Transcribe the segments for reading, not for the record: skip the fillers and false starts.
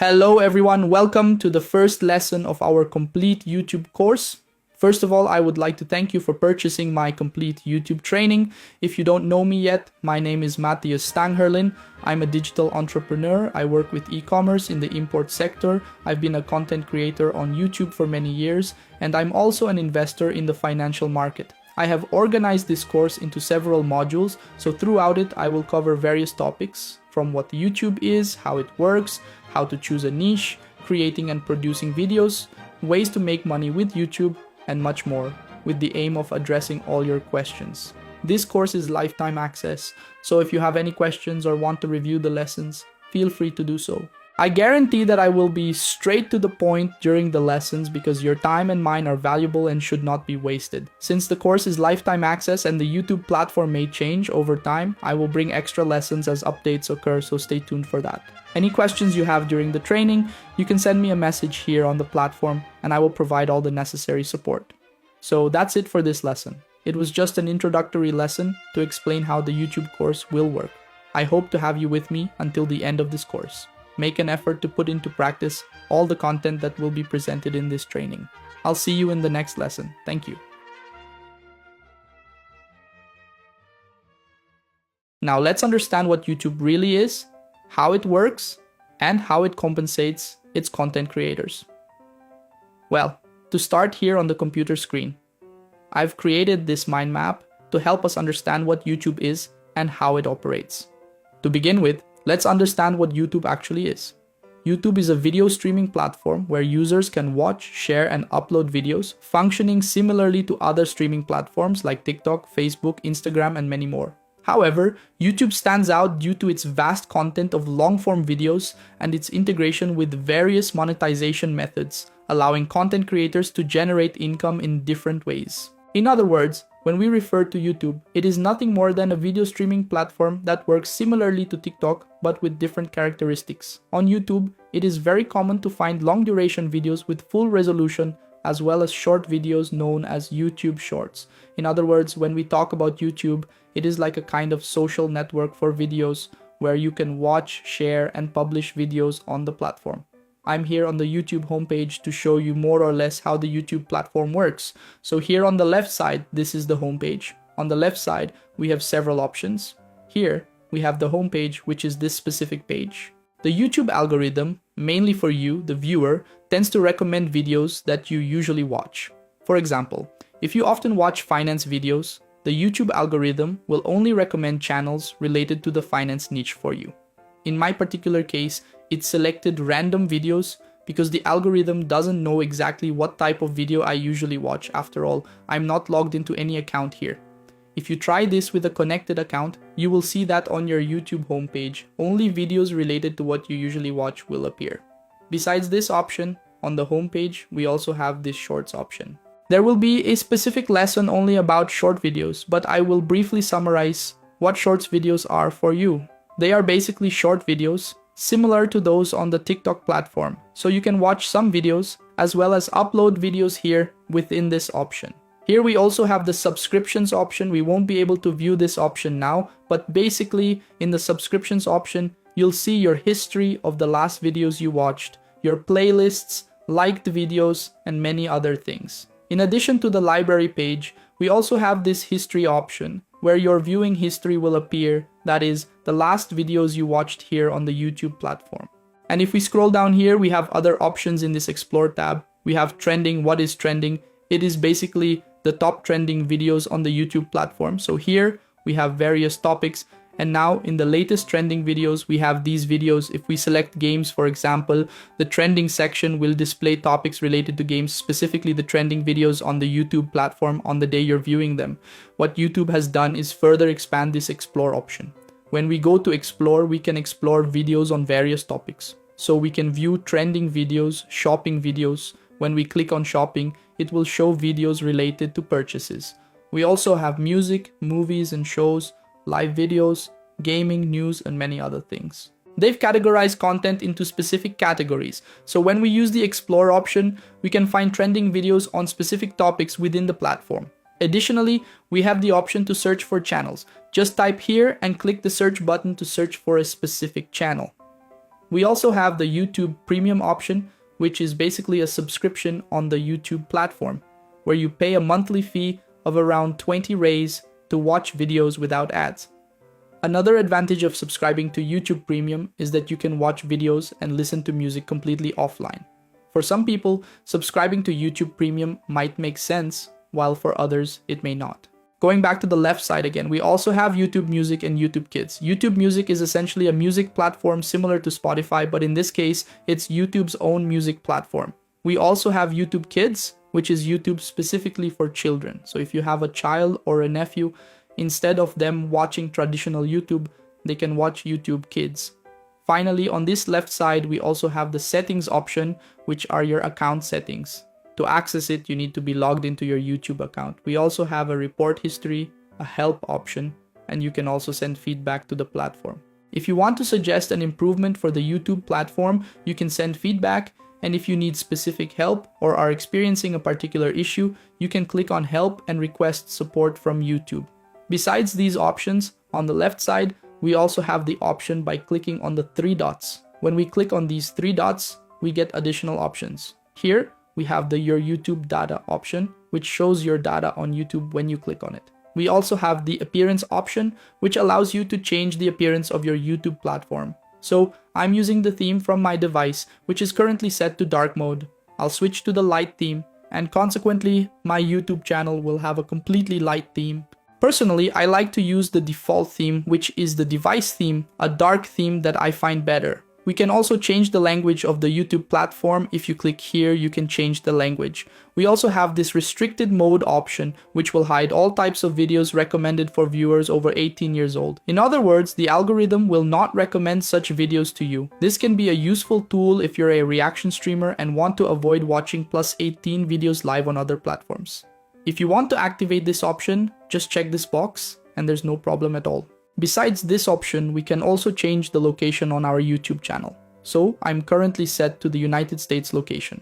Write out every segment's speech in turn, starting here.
Hello everyone, welcome to the first lesson of our complete YouTube course. First of all, I would like to thank you for purchasing my complete YouTube training. If you don't know me yet, my name is Matthias Stangherlin. I'm a digital entrepreneur. I work with e-commerce in the import sector. I've been a content creator on YouTube for many years, and I'm also an investor in the financial market. I have organized this course into several modules, so throughout it I will cover various topics, from what YouTube is, how it works, how to choose a niche, creating and producing videos, ways to make money with YouTube, and much more, with the aim of addressing all your questions. This course is lifetime access, so if you have any questions or want to review the lessons, feel free to do so. I guarantee that I will be straight to the point during the lessons because your time and mine are valuable and should not be wasted. Since the course is lifetime access and the YouTube platform may change over time, I will bring extra lessons as updates occur, so stay tuned for that. Any questions you have during the training, you can send me a message here on the platform and I will provide all the necessary support. So that's it for this lesson. It was just an introductory lesson to explain how the YouTube course will work. I hope to have you with me until the end of this course. Make an effort to put into practice all the content that will be presented in this training. I'll see you in the next lesson. Thank you. Now let's understand what YouTube really is, how it works, and how it compensates its content creators. Well, to start here on the computer screen, I've created this mind map to help us understand what YouTube is and how it operates. To begin with, let's understand what YouTube actually is. YouTube is a video streaming platform where users can watch, share, and upload videos, functioning similarly to other streaming platforms like TikTok, Facebook, Instagram, and many more. However, YouTube stands out due to its vast content of long-form videos and its integration with various monetization methods, allowing content creators to generate income in different ways. In other words, when we refer to YouTube, it is nothing more than a video streaming platform that works similarly to TikTok but with different characteristics. On YouTube, it is very common to find long duration videos with full resolution as well as short videos known as YouTube Shorts. In other words, when we talk about YouTube, it is like a kind of social network for videos where you can watch, share, and publish videos on the platform. I'm here on the YouTube homepage to show you more or less how the YouTube platform works. So here on the left side, this is the homepage. On the left side, we have several options. Here, we have the homepage, which is this specific page. The YouTube algorithm, mainly for you, the viewer, tends to recommend videos that you usually watch. For example, if you often watch finance videos, the YouTube algorithm will only recommend channels related to the finance niche for you. In my particular case, it selected random videos because the algorithm doesn't know exactly what type of video I usually watch. After all, I'm not logged into any account here. If you try this with a connected account, you will see that on your YouTube homepage, only videos related to what you usually watch will appear. Besides this option, on the homepage, we also have this shorts option. There will be a specific lesson only about short videos, but I will briefly summarize what shorts videos are for you. They are basically short videos, similar to those on the TikTok platform. So you can watch some videos as well as upload videos here within this option. Here we also have the subscriptions option. We won't be able to view this option now, but basically in the subscriptions option, you'll see your history of the last videos you watched, your playlists, liked videos, and many other things. In addition to the library page, we also have this history option where your viewing history will appear, that is, the last videos you watched here on the YouTube platform. And if we scroll down here, we have other options in this Explore tab. We have trending, what is trending. It is basically the top trending videos on the YouTube platform. So here we have various topics. And now in the latest trending videos, we have these videos. If we select games, for example, the trending section will display topics related to games, specifically the trending videos on the YouTube platform on the day you're viewing them. What YouTube has done is further expand this Explore option. When we go to Explore, we can explore videos on various topics. So we can view trending videos, shopping videos. When we click on shopping, it will show videos related to purchases. We also have music, movies and shows, live videos, gaming, news, and many other things. They've categorized content into specific categories. So when we use the Explore option, we can find trending videos on specific topics within the platform. Additionally, we have the option to search for channels. Just type here and click the search button to search for a specific channel. We also have the YouTube Premium option, which is basically a subscription on the YouTube platform, where you pay a monthly fee of around 20 rays to watch videos without ads. Another advantage of subscribing to YouTube Premium is that you can watch videos and listen to music completely offline. For some people, subscribing to YouTube Premium might make sense, while for others, it may not. Going back to the left side again, we also have YouTube Music and YouTube Kids. YouTube Music is essentially a music platform similar to Spotify, but in this case, it's YouTube's own music platform. We also have YouTube Kids, which is YouTube specifically for children. So if you have a child or a nephew, instead of them watching traditional YouTube, they can watch YouTube Kids. Finally, on this left side, we also have the settings option, which are your account settings. To access it, you need to be logged into your YouTube account. We also have a report history, a help option, and you can also send feedback to the platform. If you want to suggest an improvement for the YouTube platform, you can send feedback, and if you need specific help or are experiencing a particular issue, you can click on help and request support from YouTube. Besides these options, on the left side, we also have the option by clicking on the three dots. When we click on these three dots, we get additional options. Here, we have the Your YouTube Data option, which shows your data on YouTube when you click on it. We also have the Appearance option, which allows you to change the appearance of your YouTube platform. So I'm using the theme from my device, which is currently set to dark mode. I'll switch to the light theme, and consequently, my YouTube channel will have a completely light theme. Personally, I like to use the default theme, which is the device theme, a dark theme that I find better. We can also change the language of the YouTube platform. If you click here, you can change the language. We also have this restricted mode option, which will hide all types of videos recommended for viewers over 18 years old. In other words, the algorithm will not recommend such videos to you. This can be a useful tool if you're a reaction streamer and want to avoid watching +18 videos live on other platforms. If you want to activate this option, just check this box and there's no problem at all. Besides this option, we can also change the location on our YouTube channel. So I'm currently set to the United States location.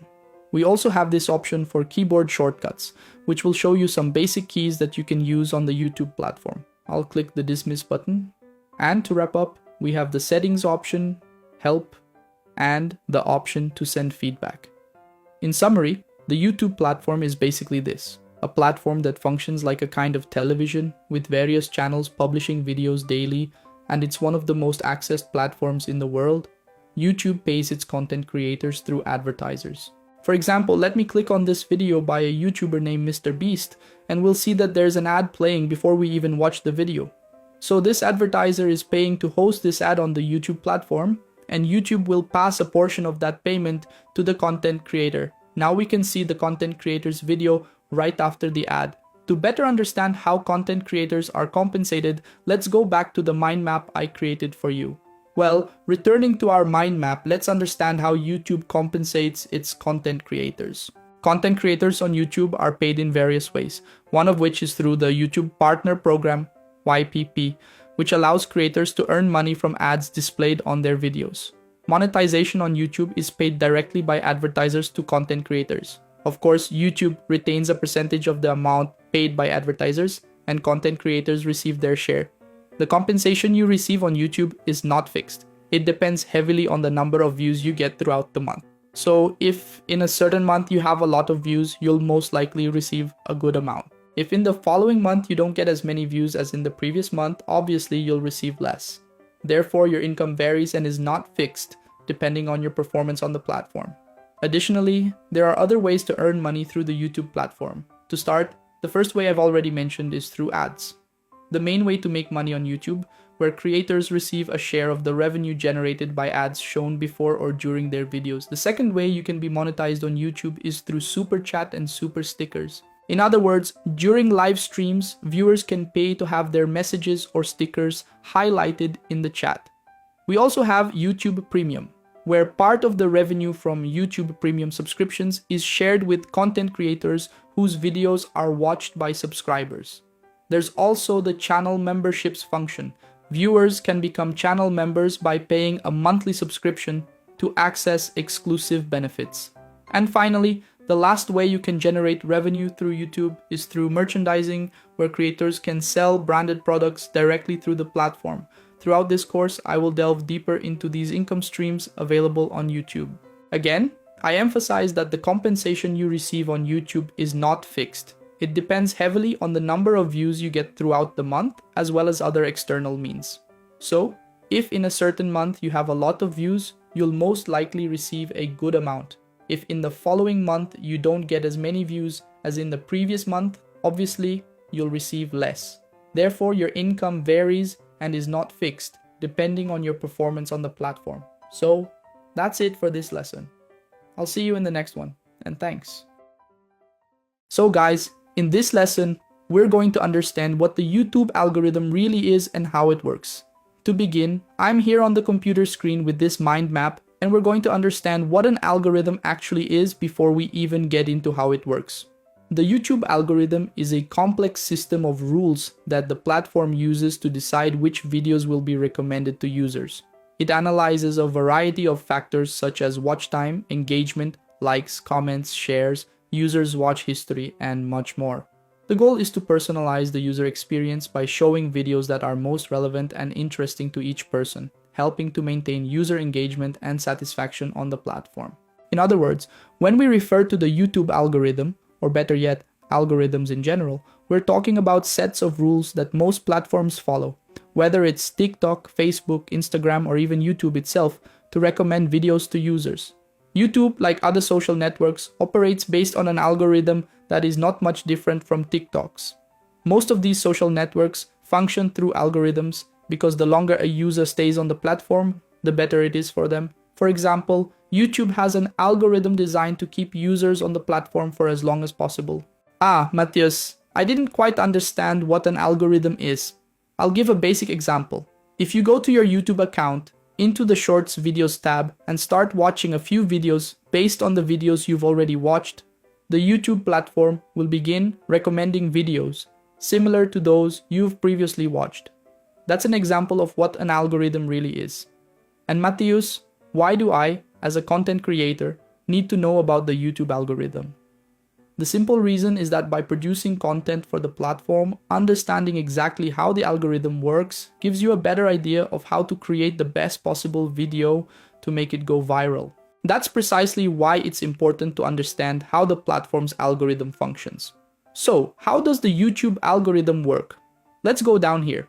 We also have this option for keyboard shortcuts, which will show you some basic keys that you can use on the YouTube platform. I'll click the dismiss button. And to wrap up, we have the settings option, help, and the option to send feedback. In summary, the YouTube platform is basically this. A platform that functions like a kind of television with various channels publishing videos daily, and it's one of the most accessed platforms in the world. YouTube pays its content creators through advertisers. For example, let me click on this video by a YouTuber named Mr. Beast, and we'll see that there's an ad playing before we even watch the video. So this advertiser is paying to host this ad on the YouTube platform, and YouTube will pass a portion of that payment to the content creator. Now we can see the content creator's video right after the ad. To better understand how content creators are compensated, let's go back to the mind map I created for you. Well, returning to our mind map, let's understand how YouTube compensates its content creators. Content creators on YouTube are paid in various ways, one of which is through the YouTube Partner Program, YPP, which allows creators to earn money from ads displayed on their videos. Monetization on YouTube is paid directly by advertisers to content creators. Of course, YouTube retains a percentage of the amount paid by advertisers, and content creators receive their share. The compensation you receive on YouTube is not fixed. It depends heavily on the number of views you get throughout the month. So if in a certain month you have a lot of views, you'll most likely receive a good amount. If in the following month you don't get as many views as in the previous month, obviously you'll receive less. Therefore, your income varies and is not fixed depending on your performance on the platform. Additionally, there are other ways to earn money through the YouTube platform. To start, the first way I've already mentioned is through ads. The main way to make money on YouTube, where creators receive a share of the revenue generated by ads shown before or during their videos. The second way you can be monetized on YouTube is through super chat and super stickers. In other words, during live streams, viewers can pay to have their messages or stickers highlighted in the chat. We also have YouTube Premium, where part of the revenue from YouTube Premium subscriptions is shared with content creators whose videos are watched by subscribers. There's also the channel memberships function. Viewers can become channel members by paying a monthly subscription to access exclusive benefits. And finally, the last way you can generate revenue through YouTube is through merchandising, where creators can sell branded products directly through the platform. Throughout this course, I will delve deeper into these income streams available on YouTube. Again, I emphasize that the compensation you receive on YouTube is not fixed. It depends heavily on the number of views you get throughout the month, as well as other external means. So, if in a certain month you have a lot of views, you'll most likely receive a good amount. If in the following month you don't get as many views as in the previous month, obviously you'll receive less. Therefore, your income varies and is not fixed, depending on your performance on the platform. So, that's it for this lesson. I'll see you in the next one, and thanks. So guys, in this lesson, we're going to understand what the YouTube algorithm really is and how it works. To begin, I'm here on the computer screen with this mind map, and we're going to understand what an algorithm actually is before we even get into how it works. The YouTube algorithm is a complex system of rules that the platform uses to decide which videos will be recommended to users. It analyzes a variety of factors such as watch time, engagement, likes, comments, shares, users' watch history, and much more. The goal is to personalize the user experience by showing videos that are most relevant and interesting to each person, helping to maintain user engagement and satisfaction on the platform. In other words, when we refer to the YouTube algorithm, or better yet, algorithms in general, we're talking about sets of rules that most platforms follow, whether it's TikTok, Facebook, Instagram, or even YouTube itself, to recommend videos to users. YouTube, like other social networks, operates based on an algorithm that is not much different from TikTok's. Most of these social networks function through algorithms because the longer a user stays on the platform, the better it is for them. For example, YouTube has an algorithm designed to keep users on the platform for as long as possible. Matthias, I didn't quite understand what an algorithm is. I'll give a basic example. If you go to your YouTube account, into the Shorts Videos tab, and start watching a few videos based on the videos you've already watched, the YouTube platform will begin recommending videos similar to those you've previously watched. That's an example of what an algorithm really is. And Matthias, why do I, as a content creator, need to know about the YouTube algorithm? The simple reason is that by producing content for the platform, understanding exactly how the algorithm works gives you a better idea of how to create the best possible video to make it go viral. That's precisely why it's important to understand how the platform's algorithm functions. So, how does the YouTube algorithm work? Let's go down here.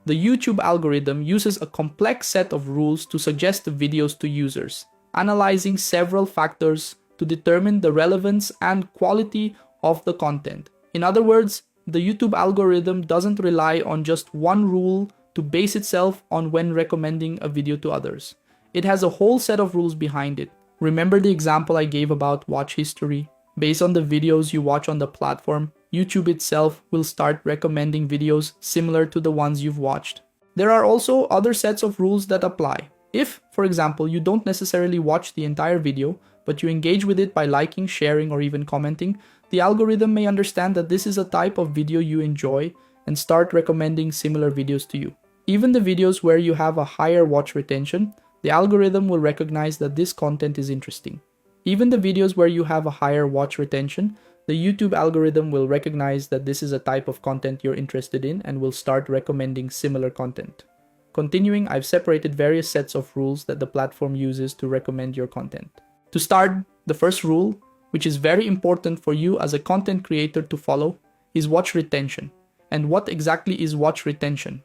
The YouTube algorithm uses a complex set of rules to suggest the videos to users, analyzing several factors to determine the relevance and quality of the content. In other words, the YouTube algorithm doesn't rely on just one rule to base itself on when recommending a video to others. It has a whole set of rules behind it. Remember the example I gave about watch history? Based on the videos you watch on the platform, YouTube itself will start recommending videos similar to the ones you've watched. There are also other sets of rules that apply. If, for example, you don't necessarily watch the entire video, but you engage with it by liking, sharing, or even commenting, the algorithm may understand that this is a type of video you enjoy and start recommending similar videos to you. Even the videos where you have a higher watch retention, the algorithm will recognize that this content is interesting. Even the videos where you have a higher watch retention, the YouTube algorithm will recognize that this is a type of content you're interested in and will start recommending similar content. Continuing, I've separated various sets of rules that the platform uses to recommend your content. To start, the first rule, which is very important for you as a content creator to follow, is watch retention. And what exactly is watch retention?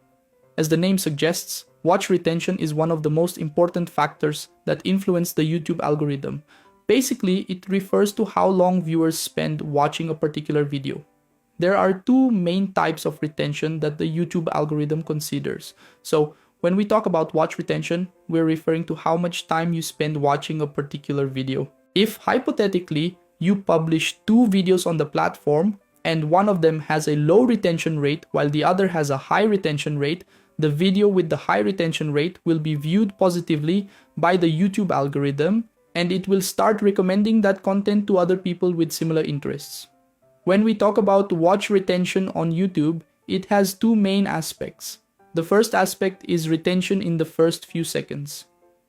As the name suggests, watch retention is one of the most important factors that influence the YouTube algorithm. Basically, it refers to how long viewers spend watching a particular video. There are two main types of retention that the YouTube algorithm considers. So, when we talk about watch retention, we're referring to how much time you spend watching a particular video. If, hypothetically, you publish two videos on the platform and one of them has a low retention rate while the other has a high retention rate, the video with the high retention rate will be viewed positively by the YouTube algorithm, and it will start recommending that content to other people with similar interests. When we talk about watch retention on YouTube, it has two main aspects. The first aspect is retention in the first few seconds.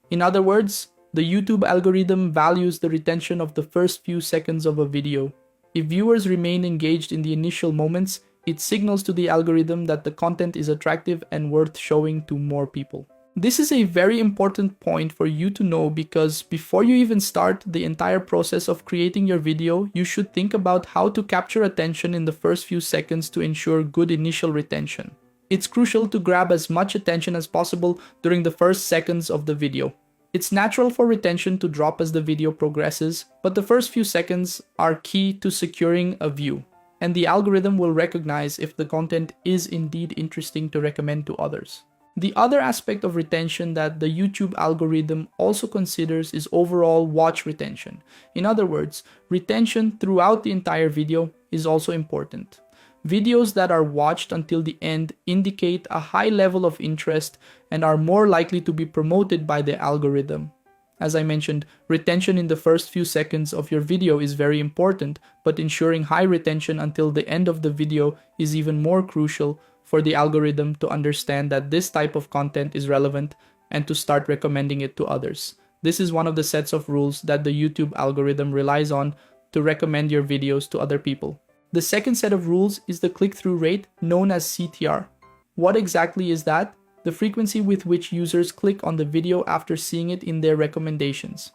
In other words, the YouTube algorithm values the retention of the first few seconds of a video. If viewers remain engaged in the initial moments, It signals to the algorithm that the content is attractive and worth showing to more people. This is a very important point for you to know because before you even start the entire process of creating your video, you should think about how to capture attention in the first few seconds to ensure good initial retention. It's crucial to grab as much attention as possible during the first seconds of the video. It's natural for retention to drop as the video progresses, but the first few seconds are key to securing a view, and the algorithm will recognize if the content is indeed interesting to recommend to others. The other aspect of retention that the YouTube algorithm also considers is overall watch retention. In other words, retention throughout the entire video is also important. Videos that are watched until the end indicate a high level of interest and are more likely to be promoted by the algorithm. As I mentioned, retention in the first few seconds of your video is very important, but ensuring high retention until the end of the video is even more crucial for the algorithm to understand that this type of content is relevant and to start recommending it to others. This is one of the sets of rules that the YouTube algorithm relies on to recommend your videos to other people. The second set of rules is the click-through rate, known as CTR. What exactly is that? The frequency with which users click on the video after seeing it in their recommendations.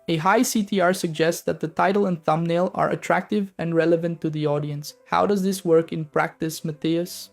A high CTR suggests that the title and thumbnail are attractive and relevant to the audience. How does this work in practice, Matthias?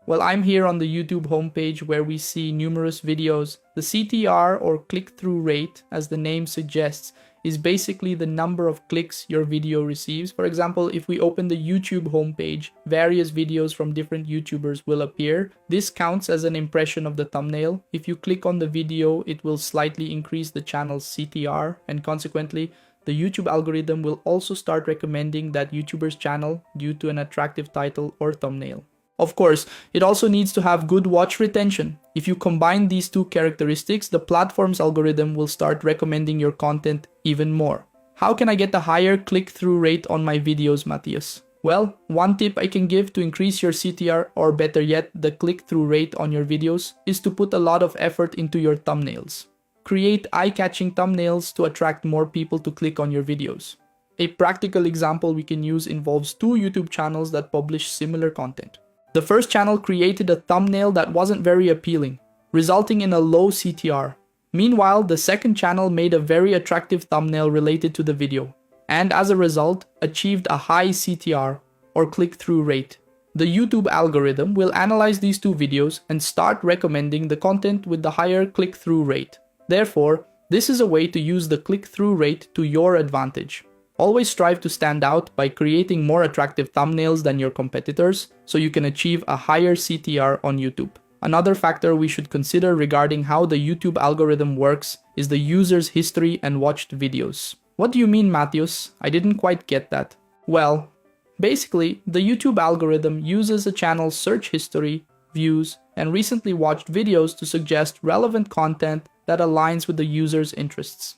Well, I'm here on the YouTube homepage where we see numerous videos. The CTR, or click-through rate, as the name suggests, is basically the number of clicks your video receives. For example, if we open the YouTube homepage, various videos from different YouTubers will appear. This counts as an impression of the thumbnail. If you click on the video, it will slightly increase the channel's CTR, and consequently, the YouTube algorithm will also start recommending that YouTuber's channel due to an attractive title or thumbnail. Of course, it also needs to have good watch retention. If you combine these two characteristics, the platform's algorithm will start recommending your content even more. How can I get a higher click-through rate on my videos, Matthias? Well, one tip I can give to increase your CTR, or better yet, the click-through rate on your videos, is to put a lot of effort into your thumbnails. Create eye-catching thumbnails to attract more people to click on your videos. A practical example we can use involves two YouTube channels that publish similar content. The first channel created a thumbnail that wasn't very appealing, resulting in a low CTR. Meanwhile, the second channel made a very attractive thumbnail related to the video, and as a result, achieved a high CTR, or click-through rate. The YouTube algorithm will analyze these two videos and start recommending the content with the higher click-through rate. Therefore, this is a way to use the click-through rate to your advantage. Always strive to stand out by creating more attractive thumbnails than your competitors so you can achieve a higher CTR on YouTube. Another factor we should consider regarding how the YouTube algorithm works is the user's history and watched videos. What do you mean, Matthias? I didn't quite get that. Well, basically, the YouTube algorithm uses a channel's search history, views, and recently watched videos to suggest relevant content that aligns with the user's interests.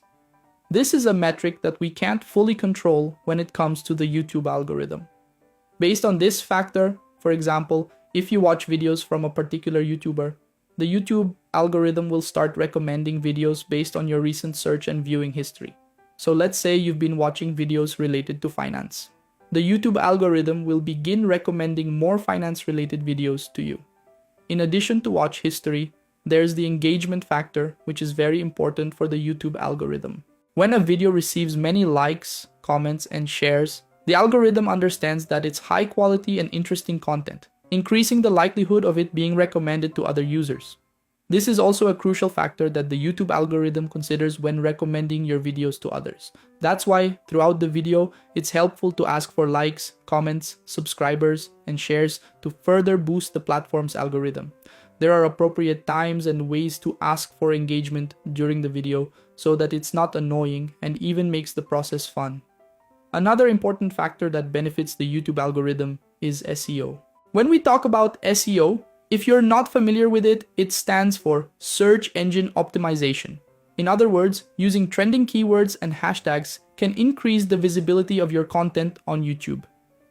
This is a metric that we can't fully control when it comes to the YouTube algorithm. Based on this factor, for example, if you watch videos from a particular YouTuber, the YouTube algorithm will start recommending videos based on your recent search and viewing history. So let's say you've been watching videos related to finance. The YouTube algorithm will begin recommending more finance-related videos to you. In addition to watch history, there's the engagement factor, which is very important for the YouTube algorithm. When a video receives many likes, comments, and shares, the algorithm understands that it's high quality and interesting content, increasing the likelihood of it being recommended to other users. This is also a crucial factor that the YouTube algorithm considers when recommending your videos to others. That's why, throughout the video, it's helpful to ask for likes, comments, subscribers, and shares to further boost the platform's algorithm. There are appropriate times and ways to ask for engagement during the video so that it's not annoying and even makes the process fun. Another important factor that benefits the YouTube algorithm is SEO. When we talk about SEO, if you're not familiar with it, it stands for Search Engine Optimization. In other words, using trending keywords and hashtags can increase the visibility of your content on YouTube.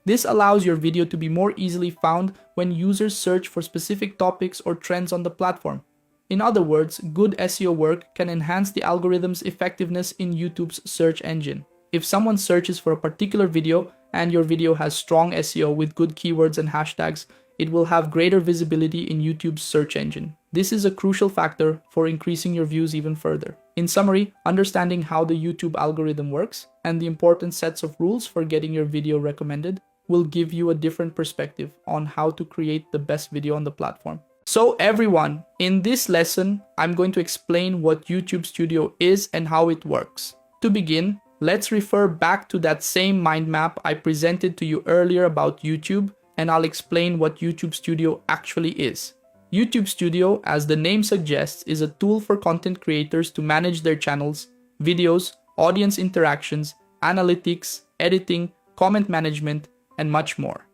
This allows your video to be more easily found when users search for specific topics or trends on the platform. In other words, good SEO work can enhance the algorithm's effectiveness in YouTube's search engine. If someone searches for a particular video and your video has strong SEO with good keywords and hashtags, it will have greater visibility in YouTube's search engine. This is a crucial factor for increasing your views even further. In summary, understanding how the YouTube algorithm works and the important sets of rules for getting your video recommended will give you a different perspective on how to create the best video on the platform. So everyone, in this lesson, I'm going to explain what YouTube Studio is and how it works. To begin, let's refer back to that same mind map I presented to you earlier about YouTube, and I'll explain what YouTube Studio actually is. YouTube Studio, as the name suggests, is a tool for content creators to manage their channels, videos, audience interactions, analytics, editing, comment management, and much more.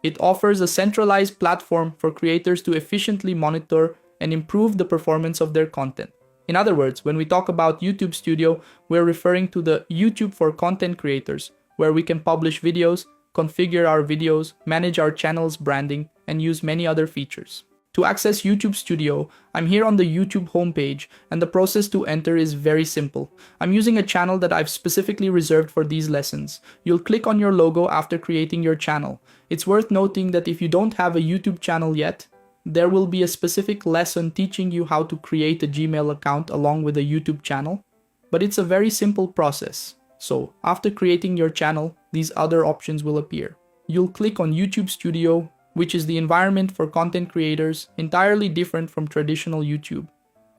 It offers a centralized platform for creators to efficiently monitor and improve the performance of their content. In other words, when we talk about YouTube Studio, we're referring to the YouTube for content creators, where we can publish videos, configure our videos, manage our channel's branding, and use many other features. To access YouTube Studio, I'm here on the YouTube homepage, and the process to enter is very simple. I'm using a channel that I've specifically reserved for these lessons. You'll click on your logo after creating your channel. It's worth noting that if you don't have a YouTube channel yet, there will be a specific lesson teaching you how to create a Gmail account along with a YouTube channel, but it's a very simple process. So, after creating your channel, these other options will appear. You'll click on YouTube Studio, which is the environment for content creators, entirely different from traditional YouTube.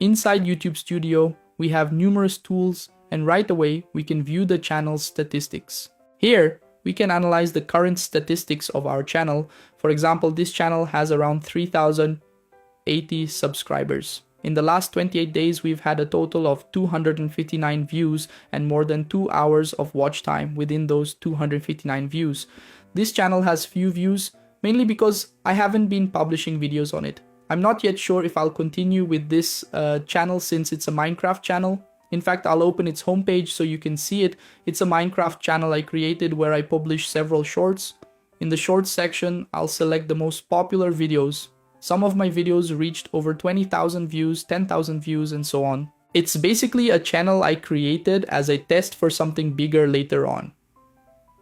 Inside YouTube Studio, we have numerous tools, and right away, we can view the channel's statistics. Here, we can analyze the current statistics of our channel. For example, this channel has around 3,080 subscribers. In the last 28 days, we've had a total of 259 views and more than 2 hours of watch time within those 259 views. This channel has few views, mainly because I haven't been publishing videos on it. I'm not yet sure if I'll continue with this channel since it's a Minecraft channel. In fact, I'll open its homepage so you can see it. It's a Minecraft channel I created where I publish several shorts. In the shorts section, I'll select the most popular videos. Some of my videos reached over 20,000 views, 10,000 views, and so on. It's basically a channel I created as a test for something bigger later on.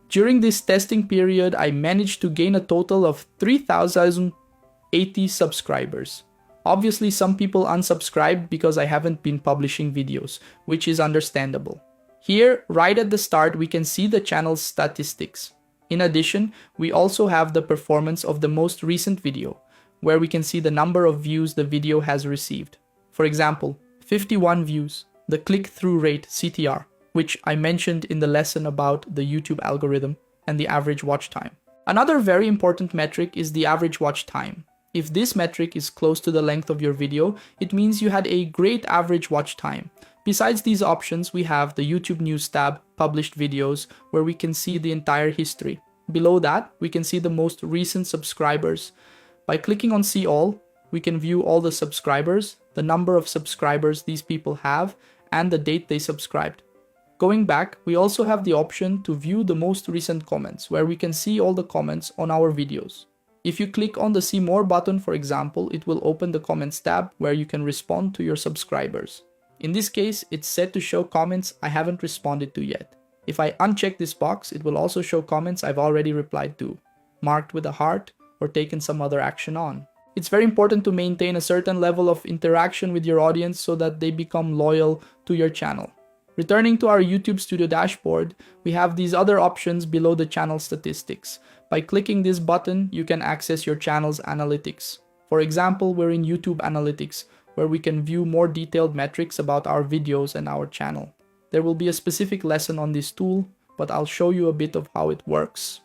During this testing period, I managed to gain a total of 3,080 subscribers. Obviously, some people unsubscribed because I haven't been publishing videos, which is understandable. Here, right at the start, we can see the channel's statistics. In addition, we also have the performance of the most recent video, where we can see the number of views the video has received. For example, 51 views, the click-through rate CTR, which I mentioned in the lesson about the YouTube algorithm, and the average watch time. Another very important metric is the average watch time. If this metric is close to the length of your video, it means you had a great average watch time. Besides these options, we have the YouTube News tab, Published Videos, where we can see the entire history. Below that, we can see the most recent subscribers. By clicking on See All, we can view all the subscribers, the number of subscribers these people have, and the date they subscribed. Going back, we also have the option to view the most recent comments, where we can see all the comments on our videos. If you click on the See More button, for example, it will open the Comments tab, where you can respond to your subscribers. In this case, it's set to show comments I haven't responded to yet. If I uncheck this box, it will also show comments I've already replied to, marked with a heart, or taken some other action on. It's very important to maintain a certain level of interaction with your audience so that they become loyal to your channel. Returning to our YouTube Studio dashboard, we have these other options below the channel statistics. By clicking this button, you can access your channel's analytics. For example, we're in YouTube Analytics, where we can view more detailed metrics about our videos and our channel. There will be a specific lesson on this tool, but I'll show you a bit of how it works.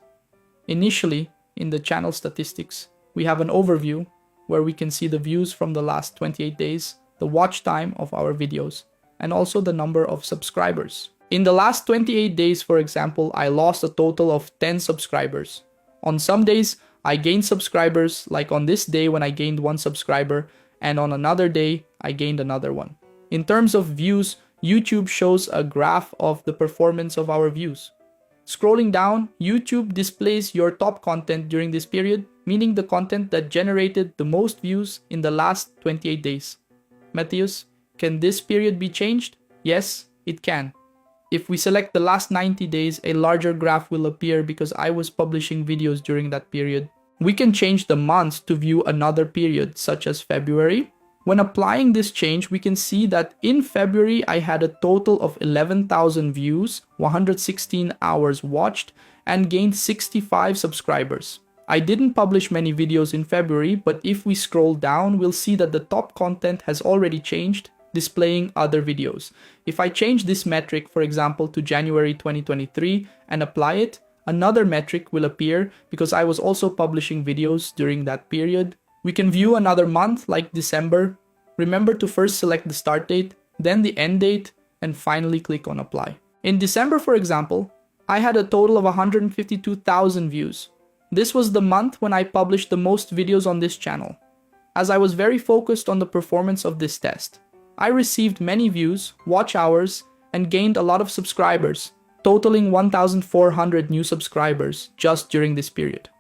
Initially, in the channel statistics, we have an overview where we can see the views from the last 28 days, the watch time of our videos, and also the number of subscribers. In the last 28 days, for example, I lost a total of 10 subscribers. On some days, I gained subscribers, like on this day when I gained 1 subscriber, and on another day, I gained another one. In terms of views, YouTube shows a graph of the performance of our views. Scrolling down, YouTube displays your top content during this period, meaning the content that generated the most views in the last 28 days. Matthias, can this period be changed? Yes, it can. If we select the last 90 days, a larger graph will appear because I was publishing videos during that period. We can change the months to view another period, such as February. When applying this change, we can see that in February, I had a total of 11,000 views, 116 hours watched, and gained 65 subscribers. I didn't publish many videos in February, but if we scroll down, we'll see that the top content has already changed, displaying other videos. If I change this metric, for example, to January 2023 and apply it, another metric will appear because I was also publishing videos during that period. We can view another month like December. Remember to first select the start date, then the end date, and finally click on apply. In December, for example, I had a total of 152,000 views. This was the month when I published the most videos on this channel. As I was very focused on the performance of this test, I received many views, watch hours, and gained a lot of subscribers, totaling 1,400 new subscribers just during this period.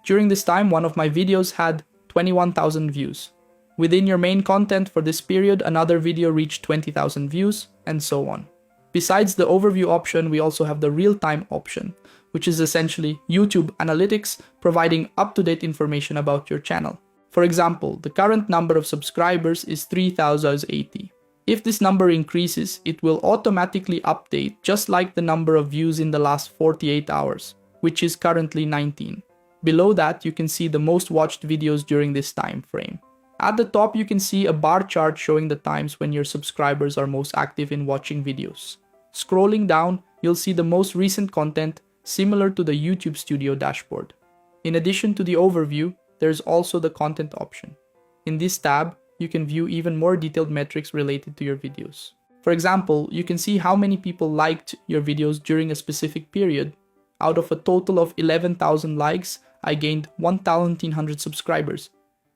During this time, one of my videos had 21,000 views. Within your main content for this period, another video reached 20,000 views, and so on. Besides the overview option, we also have the real-time option, which is essentially YouTube Analytics providing up-to-date information about your channel. For example, the current number of subscribers is 3,080. If this number increases, it will automatically update just like the number of views in the last 48 hours, which is currently 19. Below that, you can see the most watched videos during this time frame. At the top, you can see a bar chart showing the times when your subscribers are most active in watching videos. Scrolling down, you'll see the most recent content similar to the YouTube Studio dashboard. In addition to the overview, there's also the content option. In this tab, you can view even more detailed metrics related to your videos. For example, you can see how many people liked your videos during a specific period. Out of a total of 11,000 likes, I gained 1,100 subscribers.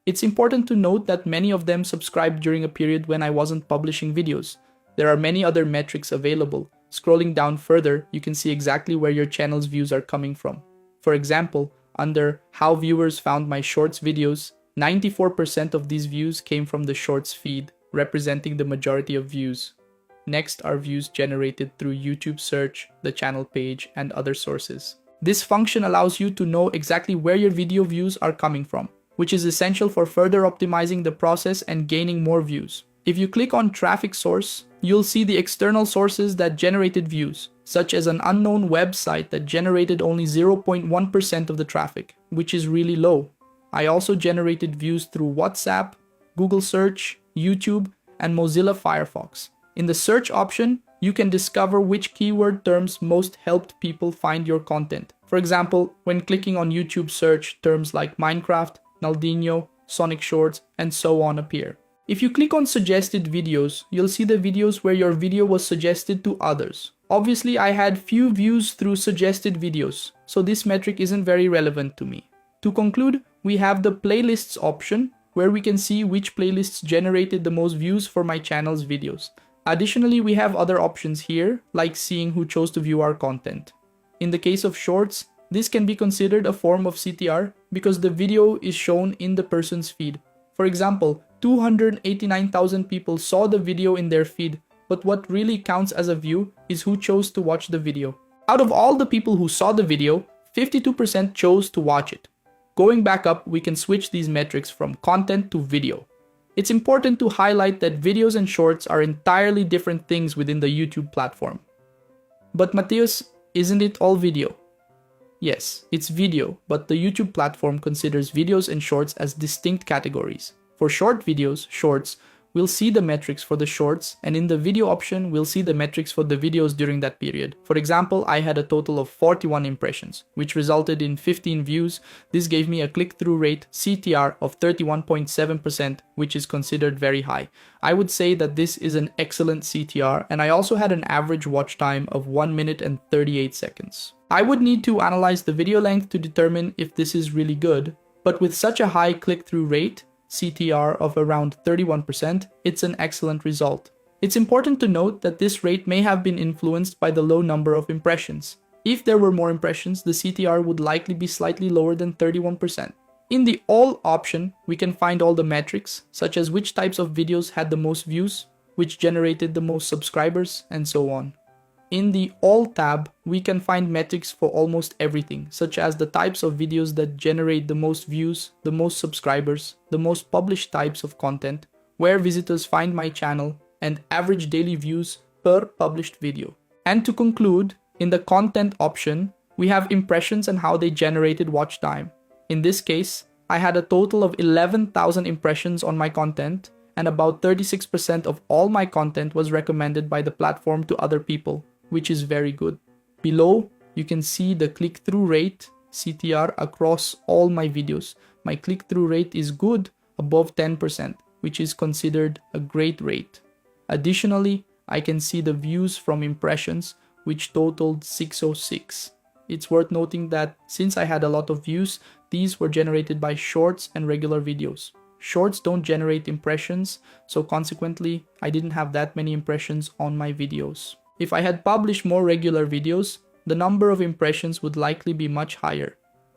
It's important to note that many of them subscribed during a period when I wasn't publishing videos. There are many other metrics available. Scrolling down further, you can see exactly where your channel's views are coming from. For example, under How Viewers Found My Shorts videos, 94% of these views came from the Shorts feed, representing the majority of views. Next are views generated through YouTube search, the channel page, and other sources. This function allows you to know exactly where your video views are coming from, which is essential for further optimizing the process and gaining more views. If you click on Traffic Source, you'll see the external sources that generated views, such as an unknown website that generated only 0.1% of the traffic, which is really low. I also generated views through WhatsApp, Google Search, YouTube, and Mozilla Firefox. In the search option, you can discover which keyword terms most helped people find your content. For example, when clicking on YouTube search, terms like Minecraft, Naldinho, Sonic Shorts, and so on appear. If you click on suggested videos, you'll see the videos where your video was suggested to others. Obviously, I had few views through suggested videos, so this metric isn't very relevant to me. To conclude, we have the playlists option, where we can see which playlists generated the most views for my channel's videos. Additionally, we have other options here, like seeing who chose to view our content. In the case of shorts, this can be considered a form of CTR because the video is shown in the person's feed. For example, 289,000 people saw the video in their feed, but what really counts as a view is who chose to watch the video. Out of all the people who saw the video, 52% chose to watch it. Going back up, we can switch these metrics from content to video. It's important to highlight that videos and shorts are entirely different things within the YouTube platform. But Mateus, isn't it all video? Yes, it's video, but the YouTube platform considers videos and shorts as distinct categories. For short videos, shorts, we'll see the metrics for the shorts, and in the video option, we'll see the metrics for the videos during that period. For example, I had a total of 41 impressions, which resulted in 15 views. This gave me a click-through rate, CTR, of 31.7%, which is considered very high. I would say that this is an excellent CTR, and I also had an average watch time of 1 minute and 38 seconds. I would need to analyze the video length to determine if this is really good, but with such a high click-through rate, CTR of around 31%, it's an excellent result. It's important to note that this rate may have been influenced by the low number of impressions. If there were more impressions, the CTR would likely be slightly lower than 31%. In the All option, we can find all the metrics, such as which types of videos had the most views, which generated the most subscribers, and so on. In the All tab, we can find metrics for almost everything, such as the types of videos that generate the most views, the most subscribers, the most published types of content, where visitors find my channel, and average daily views per published video. And to conclude, in the Content option, we have impressions and how they generated watch time. In this case, I had a total of 11,000 impressions on my content, and about 36% of all my content was recommended by the platform to other people, which is very good. Below, you can see the click-through rate, CTR, across all my videos. My click-through rate is good, above 10%, which is considered a great rate. Additionally, I can see the views from impressions, which totaled 606. It's worth noting that since I had a lot of views, these were generated by shorts and regular videos. Shorts don't generate impressions, so consequently, I didn't have that many impressions on my videos. If I had published more regular videos, the number of impressions would likely be much higher.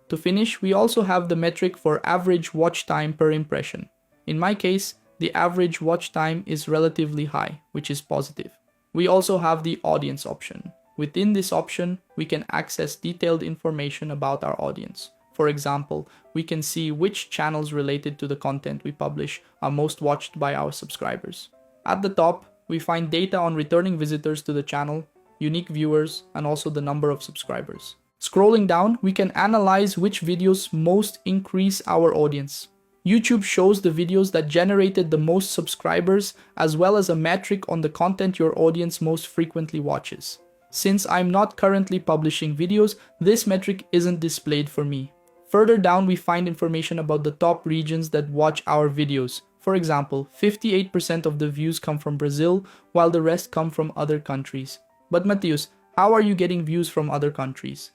To finish, we also have the metric for average watch time per impression. In my case, the average watch time is relatively high, which is positive. We also have the audience option. Within this option, we can access detailed information about our audience. For example, we can see which channels related to the content we publish are most watched by our subscribers. At the top, we find data on returning visitors to the channel, unique viewers, and also the number of subscribers. Scrolling down, we can analyze which videos most increase our audience. YouTube shows the videos that generated the most subscribers, as well as a metric on the content your audience most frequently watches. Since I'm not currently publishing videos, this metric isn't displayed for me. Further down, we find information about the top regions that watch our videos. For example, 58% of the views come from Brazil, while the rest come from other countries. But Matheus, how are you getting views from other countries?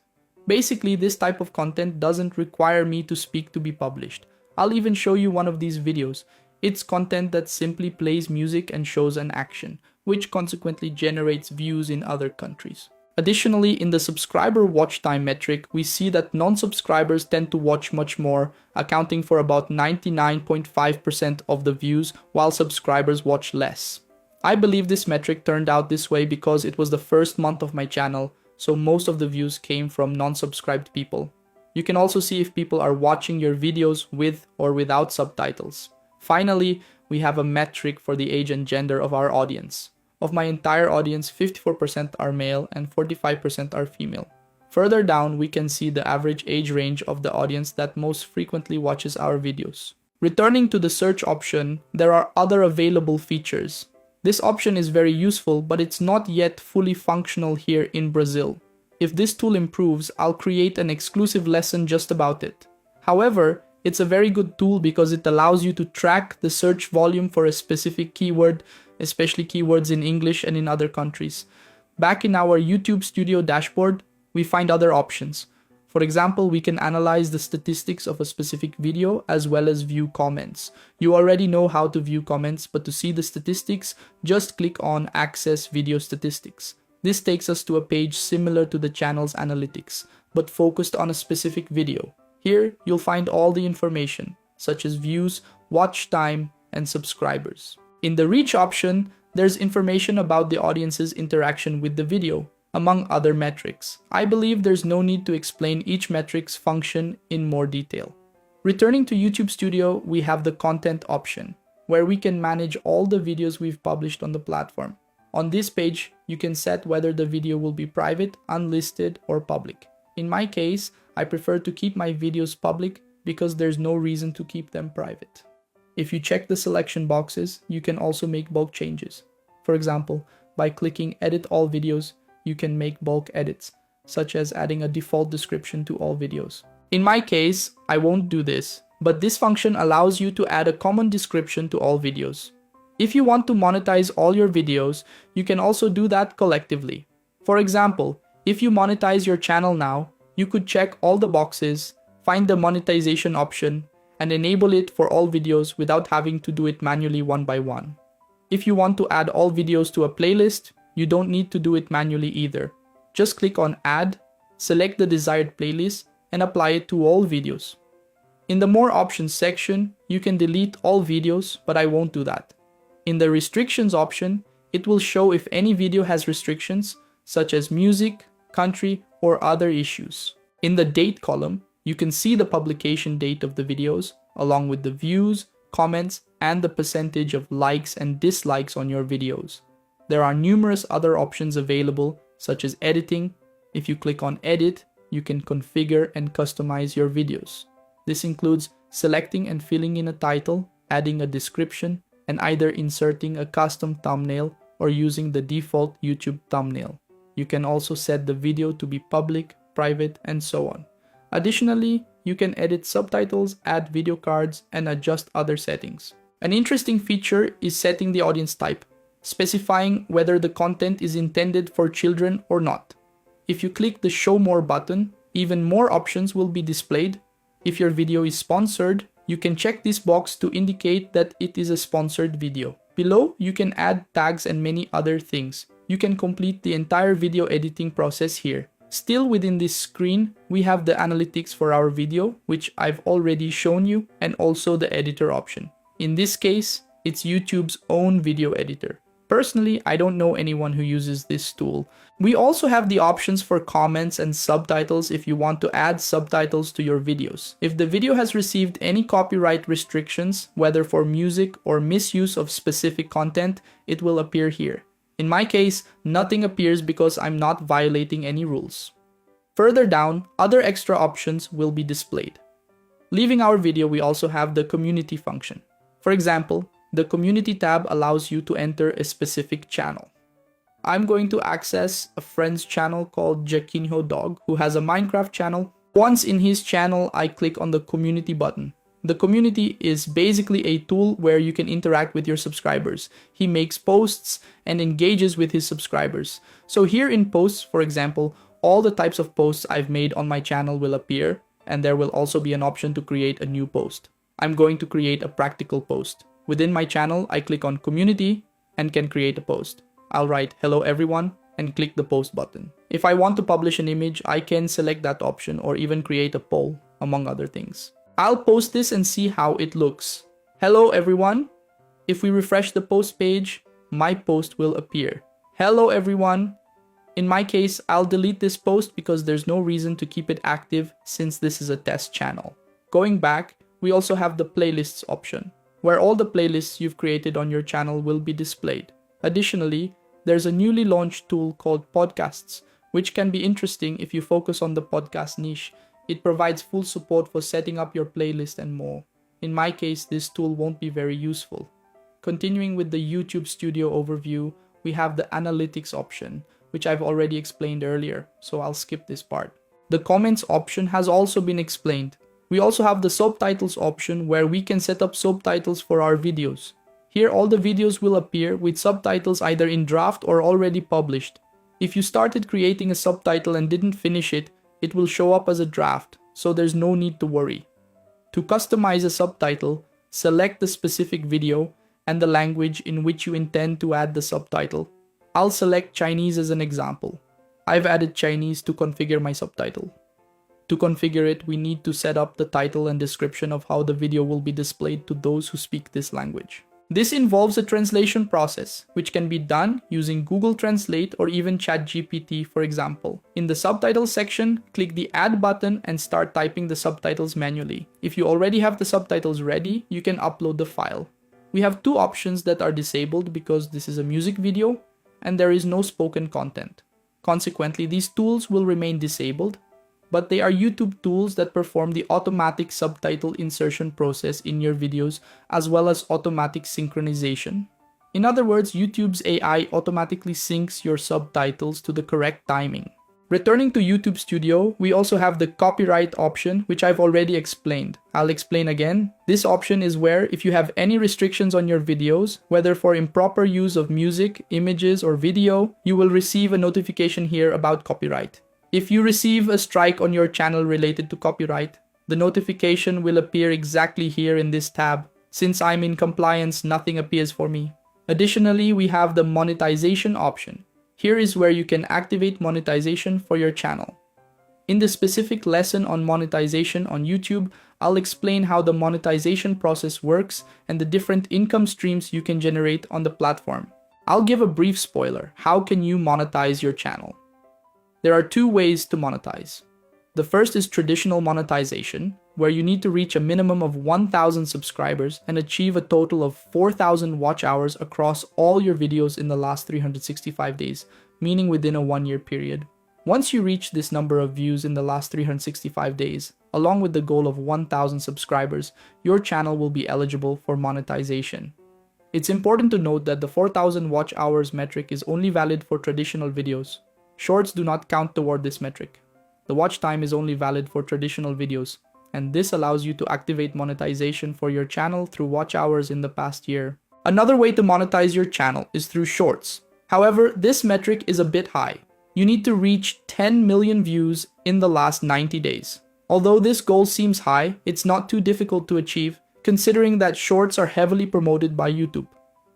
Basically, this type of content doesn't require me to speak to be published. I'll even show you one of these videos. It's content that simply plays music and shows an action, which consequently generates views in other countries. Additionally, in the subscriber watch time metric, we see that non-subscribers tend to watch much more, accounting for about 99.5% of the views, while subscribers watch less. I believe this metric turned out this way because it was the first month of my channel, so most of the views came from non-subscribed people. You can also see if people are watching your videos with or without subtitles. Finally, we have a metric for the age and gender of our audience. Of my entire audience, 54% are male and 45% are female. Further down, we can see the average age range of the audience that most frequently watches our videos. Returning to the search option, there are other available features. This option is very useful, but it's not yet fully functional here in Brazil. If this tool improves, I'll create an exclusive lesson just about it. However, it's a very good tool because it allows you to track the search volume for a specific keyword, especially keywords in English and in other countries. Back in our YouTube Studio dashboard, we find other options. For example, we can analyze the statistics of a specific video as well as view comments. You already know how to view comments, but to see the statistics, just click on Access Video Statistics. This takes us to a page similar to the channel's analytics, but focused on a specific video. Here, you'll find all the information, such as views, watch time, and subscribers. In the Reach option, there's information about the audience's interaction with the video, among other metrics. I believe there's no need to explain each metric's function in more detail. Returning to YouTube Studio, we have the Content option, where we can manage all the videos we've published on the platform. On this page, you can set whether the video will be private, unlisted, or public. In my case, I prefer to keep my videos public because there's no reason to keep them private. If you check the selection boxes, you can also make bulk changes. For example, by clicking Edit All Videos, you can make bulk edits, such as adding a default description to all videos. In my case, I won't do this, but this function allows you to add a common description to all videos. If you want to monetize all your videos, you can also do that collectively. For example, if you monetize your channel now, you could check all the boxes, find the monetization option, and enable it for all videos without having to do it manually one by one. If you want to add all videos to a playlist, you don't need to do it manually either. Just click on Add, select the desired playlist, and apply it to all videos. In the More Options section, you can delete all videos, but I won't do that. In the Restrictions option, it will show if any video has restrictions, such as music, country, or other issues. In the date column, you can see the publication date of the videos, along with the views, comments, and the percentage of likes and dislikes on your videos. There are numerous other options available, such as editing. If you click on Edit, you can configure and customize your videos. This includes selecting and filling in a title, adding a description, and either inserting a custom thumbnail or using the default YouTube thumbnail. You can also set the video to be public, private, and so on. Additionally, you can edit subtitles, add video cards, and adjust other settings. An interesting feature is setting the audience type, specifying whether the content is intended for children or not. If you click the Show More button, even more options will be displayed. If your video is sponsored, you can check this box to indicate that it is a sponsored video. Below, you can add tags and many other things. You can complete the entire video editing process here. Still within this screen, we have the analytics for our video, which I've already shown you, and also the editor option. In this case, it's YouTube's own video editor. Personally, I don't know anyone who uses this tool. We also have the options for comments and subtitles if you want to add subtitles to your videos. If the video has received any copyright restrictions, whether for music or misuse of specific content, it will appear here. In my case, nothing appears because I'm not violating any rules. Further down, other extra options will be displayed. Leaving our video, we also have the community function. For example, the community tab allows you to enter a specific channel. I'm going to access a friend's channel called Jakinho Dog, who has a Minecraft channel. Once in his channel, I click on the community button. The community is basically a tool where you can interact with your subscribers. He makes posts and engages with his subscribers. So here in posts, for example, all the types of posts I've made on my channel will appear, and there will also be an option to create a new post. I'm going to create a practical post. Within my channel, I click on community and can create a post. I'll write hello everyone and click the post button. If I want to publish an image, I can select that option or even create a poll, among other things. I'll post this and see how it looks. Hello everyone. If we refresh the post page, my post will appear. Hello everyone. In my case, I'll delete this post because there's no reason to keep it active since this is a test channel. Going back, we also have the playlists option, where all the playlists you've created on your channel will be displayed. Additionally, there's a newly launched tool called Podcasts, which can be interesting if you focus on the podcast niche. It provides full support for setting up your playlist and more. In my case, this tool won't be very useful. Continuing with the YouTube Studio overview, we have the analytics option, which I've already explained earlier, so I'll skip this part. The comments option has also been explained. We also have the subtitles option where we can set up subtitles for our videos. Here all the videos will appear with subtitles either in draft or already published. If you started creating a subtitle and didn't finish it, it will show up as a draft, so there's no need to worry. To customize a subtitle, select the specific video and the language in which you intend to add the subtitle. I'll select Chinese as an example. I've added Chinese to configure my subtitle. To configure it, we need to set up the title and description of how the video will be displayed to those who speak this language. This involves a translation process, which can be done using Google Translate or even ChatGPT, for example. In the subtitles section, click the Add button and start typing the subtitles manually. If you already have the subtitles ready, you can upload the file. We have two options that are disabled because this is a music video and there is no spoken content. Consequently, these tools will remain disabled, but they are YouTube tools that perform the automatic subtitle insertion process in your videos as well as automatic synchronization. In other words, YouTube's AI automatically syncs your subtitles to the correct timing. Returning to YouTube Studio, we also have the copyright option, which I've already explained. I'll explain again. This option is where if you have any restrictions on your videos, whether for improper use of music, images, or video, you will receive a notification here about copyright. If you receive a strike on your channel related to copyright, the notification will appear exactly here in this tab. Since I'm in compliance, nothing appears for me. Additionally, we have the monetization option. Here is where you can activate monetization for your channel. In the specific lesson on monetization on YouTube, I'll explain how the monetization process works and the different income streams you can generate on the platform. I'll give a brief spoiler. How can you monetize your channel? There are two ways to monetize. The first is traditional monetization, where you need to reach a minimum of 1,000 subscribers and achieve a total of 4,000 watch hours across all your videos in the last 365 days, meaning within a 1-year period. Once you reach this number of views in the last 365 days, along with the goal of 1,000 subscribers, your channel will be eligible for monetization. It's important to note that the 4,000 watch hours metric is only valid for traditional videos. Shorts do not count toward this metric. The watch time is only valid for traditional videos, and this allows you to activate monetization for your channel through watch hours in the past year. Another way to monetize your channel is through shorts. However, this metric is a bit high. You need to reach 10 million views in the last 90 days. Although this goal seems high, it's not too difficult to achieve, considering that shorts are heavily promoted by YouTube.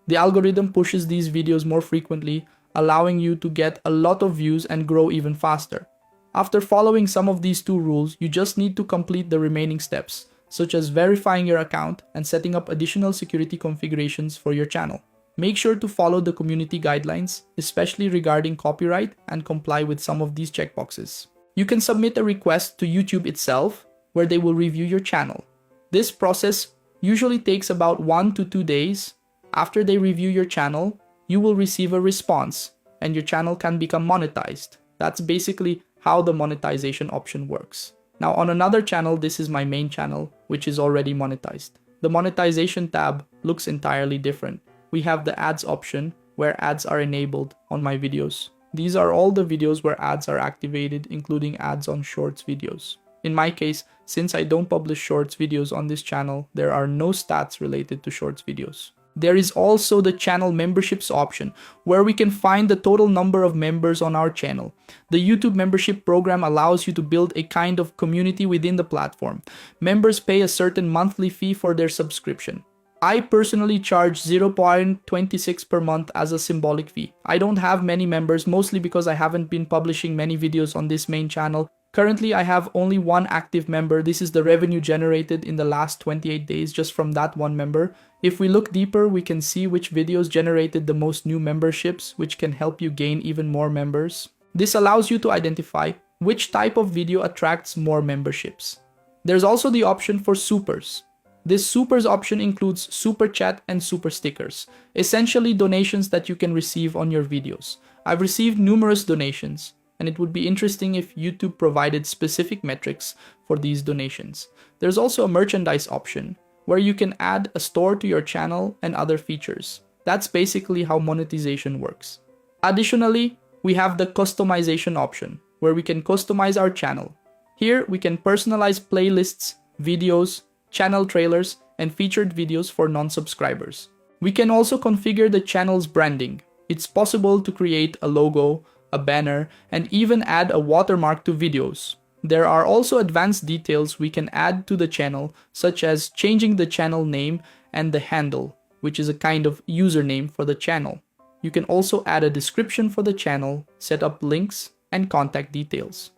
The algorithm pushes these videos more frequently, allowing you to get a lot of views and grow even faster. After following some of these two rules, you just need to complete the remaining steps, such as verifying your account and setting up additional security configurations for your channel. Make sure to follow the community guidelines, especially regarding copyright, and comply with some of these checkboxes. You can submit a request to YouTube itself, where they will review your channel. This process usually takes about 1 to 2 days. After they review your channel, you will receive a response, and your channel can become monetized. That's basically how the monetization option works. Now on another channel, this is my main channel, which is already monetized. The monetization tab looks entirely different. We have the ads option, where ads are enabled on my videos. These are all the videos where ads are activated, including ads on shorts videos. In my case, since I don't publish shorts videos on this channel, there are no stats related to shorts videos. There is also the channel memberships option, where we can find the total number of members on our channel. The YouTube membership program allows you to build a kind of community within the platform. Members pay a certain monthly fee for their subscription. I personally charge 0.26 per month as a symbolic fee. I don't have many members, mostly because I haven't been publishing many videos on this main channel. Currently, I have only one active member. This is the revenue generated in the last 28 days just from that one member. If we look deeper, we can see which videos generated the most new memberships, which can help you gain even more members. This allows you to identify which type of video attracts more memberships. There's also the option for supers. This supers option includes super chat and super stickers, essentially donations that you can receive on your videos. I've received numerous donations, and it would be interesting if YouTube provided specific metrics for these donations. There's also a merchandise option, where you can add a store to your channel and other features. That's basically how monetization works. Additionally, we have the customization option, where we can customize our channel. Here, we can personalize playlists, videos, channel trailers, and featured videos for non-subscribers. We can also configure the channel's branding. It's possible to create a logo, a banner, and even add a watermark to videos. There are also advanced details we can add to the channel, such as changing the channel name and the handle, which is a kind of username for the channel. You can also add a description for the channel, set up links, and contact details.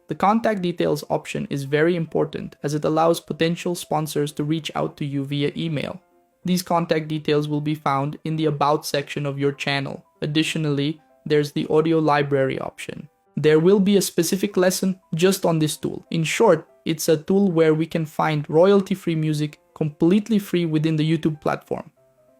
The contact details option is very important as it allows potential sponsors to reach out to you via email. These contact details will be found in the About section of your channel. Additionally, there's the audio library option. There will be a specific lesson just on this tool. In short, it's a tool where we can find royalty-free music completely free within the YouTube platform.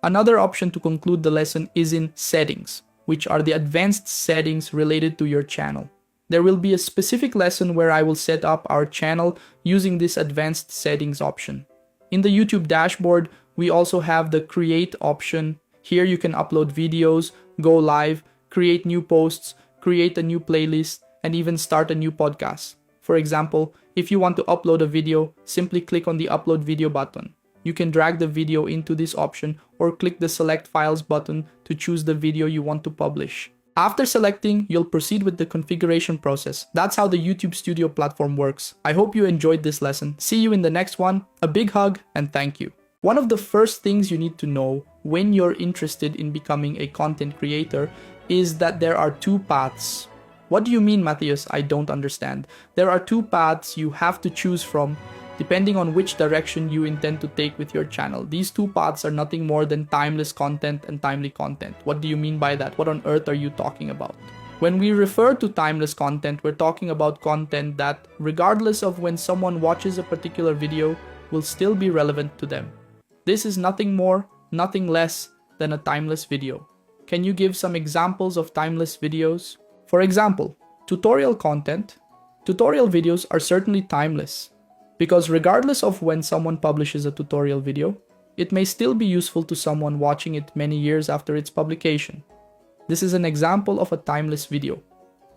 Another option to conclude the lesson is in settings, which are the advanced settings related to your channel. There will be a specific lesson where I will set up our channel using this advanced settings option. In the YouTube dashboard, we also have the create option. Here you can upload videos, go live, create new posts, create a new playlist, and even start a new podcast. For example, if you want to upload a video, simply click on the upload video button. You can drag the video into this option or click the select files button to choose the video you want to publish. After selecting, you'll proceed with the configuration process. That's how the YouTube Studio platform works. I hope you enjoyed this lesson. See you in the next one. A big hug and thank you. One of the first things you need to know when you're interested in becoming a content creator is that there are two paths. What do you mean, Matthias? I don't understand. There are two paths you have to choose from depending on which direction you intend to take with your channel. These two paths are nothing more than timeless content and timely content. What do you mean by that? What on earth are you talking about? When we refer to timeless content, we're talking about content that, regardless of when someone watches a particular video, will still be relevant to them. This is nothing more, nothing less than a timeless video. Can you give some examples of timeless videos? For example, tutorial content. Tutorial videos are certainly timeless, because regardless of when someone publishes a tutorial video, it may still be useful to someone watching it many years after its publication. This is an example of a timeless video.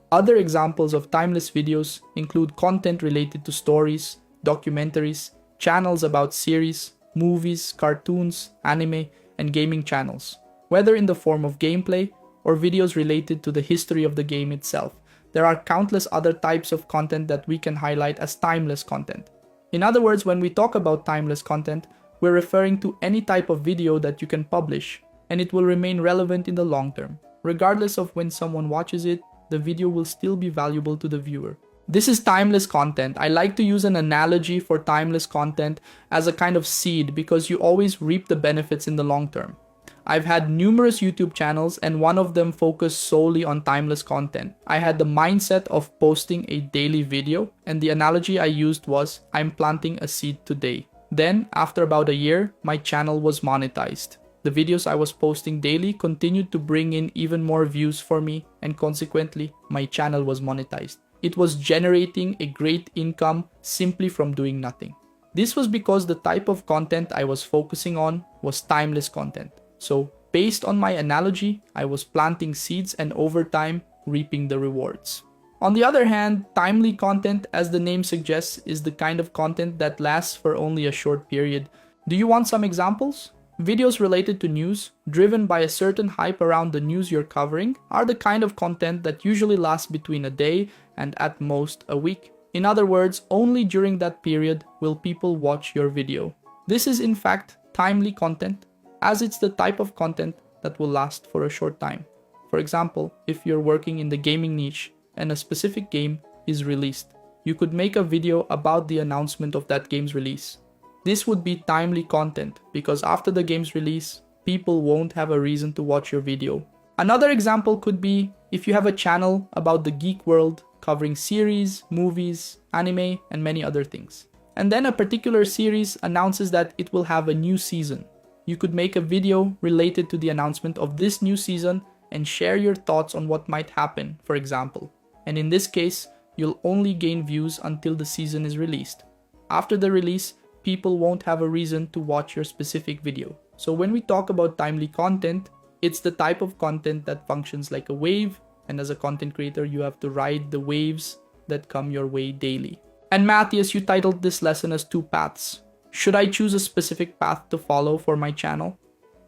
Other examples of timeless videos include content related to stories, documentaries, channels about series, movies, cartoons, anime, and gaming channels, whether in the form of gameplay or videos related to the history of the game itself. There are countless other types of content that we can highlight as timeless content. In other words, when we talk about timeless content, we're referring to any type of video that you can publish, and it will remain relevant in the long term. Regardless of when someone watches it, the video will still be valuable to the viewer. This is timeless content. I like to use an analogy for timeless content as a kind of seed because you always reap the benefits in the long term. I've had numerous YouTube channels and one of them focused solely on timeless content. I had the mindset of posting a daily video, and the analogy I used was, I'm planting a seed today. Then, after about a year, my channel was monetized. The videos I was posting daily continued to bring in even more views for me, and consequently, my channel was monetized. It was generating a great income simply from doing nothing. This was because the type of content I was focusing on was timeless content. So, based on my analogy, I was planting seeds and over time, reaping the rewards. On the other hand, timely content, as the name suggests, is the kind of content that lasts for only a short period. Do you want some examples? Videos related to news, driven by a certain hype around the news you're covering, are the kind of content that usually lasts between a day and at most a week. In other words, only during that period will people watch your video. This is in fact timely content, as it's the type of content that will last for a short time. For example, if you're working in the gaming niche and a specific game is released, you could make a video about the announcement of that game's release. This would be timely content because after the game's release, people won't have a reason to watch your video. Another example could be if you have a channel about the geek world covering series, movies, anime, and many other things. And then a particular series announces that it will have a new season. You could make a video related to the announcement of this new season and share your thoughts on what might happen, for example. And in this case, you'll only gain views until the season is released. After the release, people won't have a reason to watch your specific video. So when we talk about timely content, it's the type of content that functions like a wave, and as a content creator, you have to ride the waves that come your way daily. And Matthias, you titled this lesson as 2 paths. Should I choose a specific path to follow for my channel?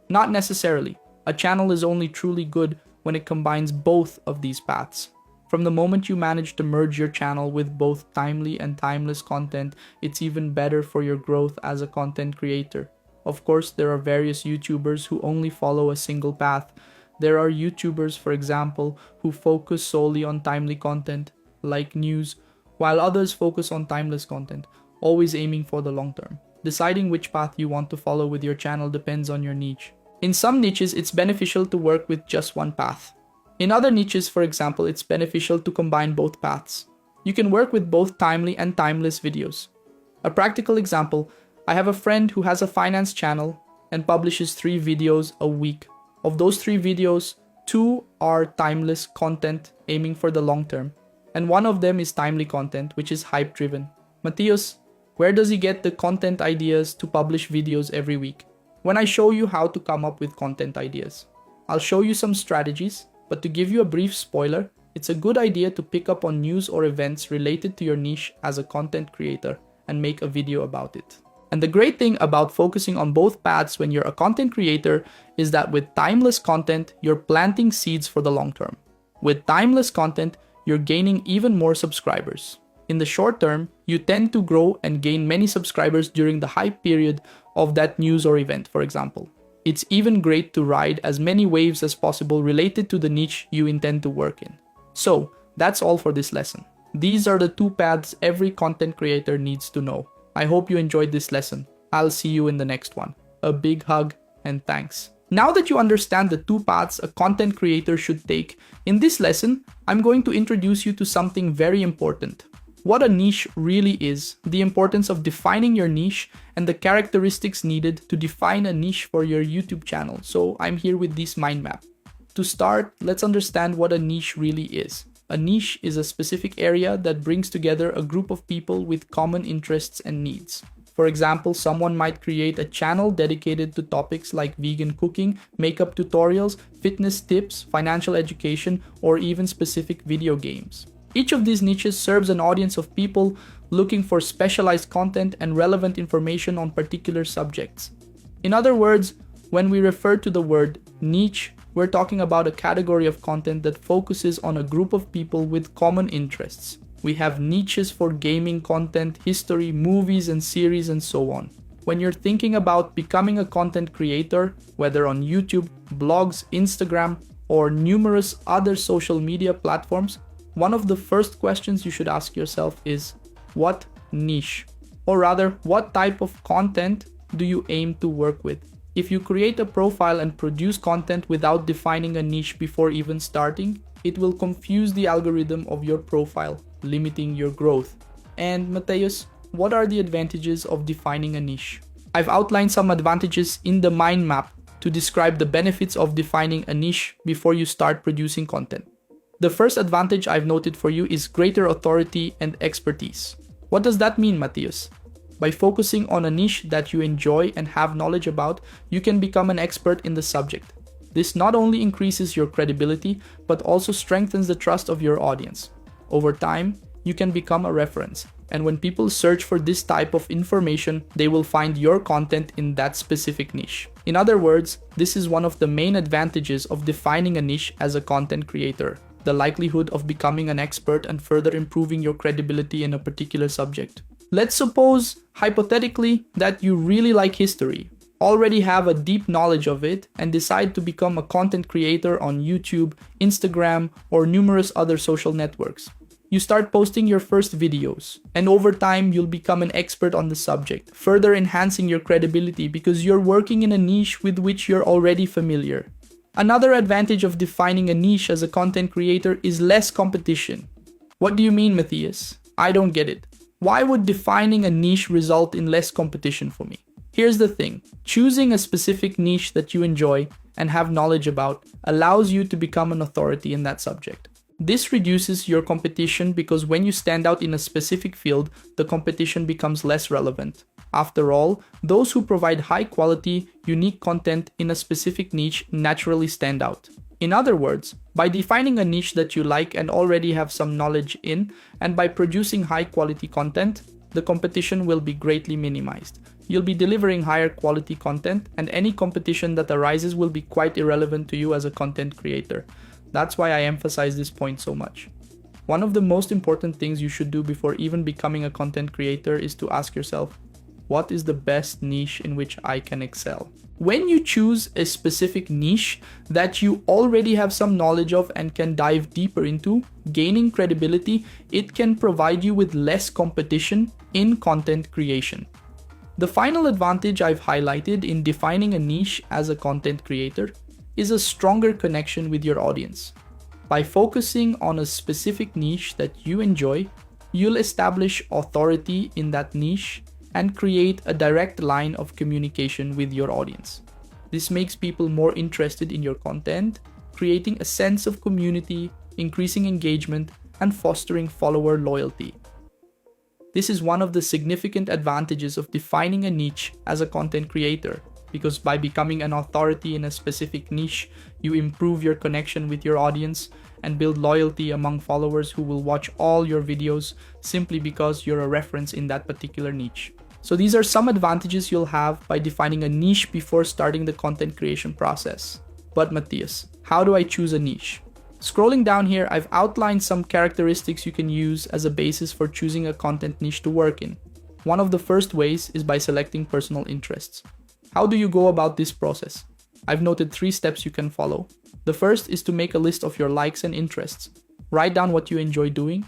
Not necessarily. A channel is only truly good when it combines both of these paths. From the moment you manage to merge your channel with both timely and timeless content, it's even better for your growth as a content creator. Of course, there are various YouTubers who only follow a single path. There are YouTubers, for example, who focus solely on timely content, like news, while others focus on timeless content, always aiming for the long term. Deciding which path you want to follow with your channel depends on your niche. In some niches, it's beneficial to work with just one path. In other niches, for example, it's beneficial to combine both paths. You can work with both timely and timeless videos. A practical example, I have a friend who has a finance channel and publishes 3 videos a week. Of those 3 videos, 2 are timeless content aiming for the long term, and one of them is timely content, which is hype driven. Matthias, where does he get the content ideas to publish videos every week? When I show you how to come up with content ideas, I'll show you some strategies. But to give you a brief spoiler, it's a good idea to pick up on news or events related to your niche as a content creator and make a video about it. And the great thing about focusing on both paths when you're a content creator is that with timeless content, you're planting seeds for the long term. With timeless content, you're gaining even more subscribers. In the short term, you tend to grow and gain many subscribers during the hype period of that news or event, for example. It's even great to ride as many waves as possible related to the niche you intend to work in. So, that's all for this lesson. These are the 2 paths every content creator needs to know. I hope you enjoyed this lesson. I'll see you in the next one. A big hug and thanks. Now that you understand the two paths a content creator should take, in this lesson, I'm going to introduce you to something very important. What a niche really is, the importance of defining your niche, and the characteristics needed to define a niche for your YouTube channel. So I'm here with this mind map. To start, let's understand what a niche really is. A niche is a specific area that brings together a group of people with common interests and needs. For example, someone might create a channel dedicated to topics like vegan cooking, makeup tutorials, fitness tips, financial education, or even specific video games. Each of these niches serves an audience of people looking for specialized content and relevant information on particular subjects. In other words, when we refer to the word niche, we're talking about a category of content that focuses on a group of people with common interests. We have niches for gaming content, history, movies and series, and so on. When you're thinking about becoming a content creator, whether on YouTube, blogs, Instagram, or numerous other social media platforms, one of the first questions you should ask yourself is, what niche? Or rather, what type of content do you aim to work with? If you create a profile and produce content without defining a niche before even starting, it will confuse the algorithm of your profile, limiting your growth. And Mateus, what are the advantages of defining a niche? I've outlined some advantages in the mind map to describe the benefits of defining a niche before you start producing content. The first advantage I've noted for you is greater authority and expertise. What does that mean, Mateus? By focusing on a niche that you enjoy and have knowledge about, you can become an expert in the subject. This not only increases your credibility, but also strengthens the trust of your audience. Over time, you can become a reference, and when people search for this type of information, they will find your content in that specific niche. In other words, this is one of the main advantages of defining a niche as a content creator, the likelihood of becoming an expert and further improving your credibility in a particular subject. Let's suppose, hypothetically, that you really like history, already have a deep knowledge of it, and decide to become a content creator on YouTube, Instagram, or numerous other social networks. You start posting your first videos, and over time you'll become an expert on the subject, further enhancing your credibility because you're working in a niche with which you're already familiar. Another advantage of defining a niche as a content creator is less competition. What do you mean, Matthias? I don't get it. Why would defining a niche result in less competition for me? Here's the thing. Choosing a specific niche that you enjoy and have knowledge about allows you to become an authority in that subject. This reduces your competition because when you stand out in a specific field, the competition becomes less relevant. After all, those who provide high quality, unique content in a specific niche naturally stand out. In other words, by defining a niche that you like and already have some knowledge in, and by producing high quality content, the competition will be greatly minimized. You'll be delivering higher quality content, and any competition that arises will be quite irrelevant to you as a content creator. That's why I emphasize this point so much. One of the most important things you should do before even becoming a content creator is to ask yourself, what is the best niche in which I can excel? When you choose a specific niche that you already have some knowledge of and can dive deeper into, gaining credibility, it can provide you with less competition in content creation. The final advantage I've highlighted in defining a niche as a content creator is a stronger connection with your audience. By focusing on a specific niche that you enjoy, you'll establish authority in that niche and create a direct line of communication with your audience. This makes people more interested in your content, creating a sense of community, increasing engagement, and fostering follower loyalty. This is one of the significant advantages of defining a niche as a content creator, because by becoming an authority in a specific niche, you improve your connection with your audience and build loyalty among followers who will watch all your videos simply because you're a reference in that particular niche. So these are some advantages you'll have by defining a niche before starting the content creation process. But Matthias, how do I choose a niche? Scrolling down here, I've outlined some characteristics you can use as a basis for choosing a content niche to work in. One of the first ways is by selecting personal interests. How do you go about this process? I've noted 3 steps you can follow. The first is to make a list of your likes and interests. Write down what you enjoy doing,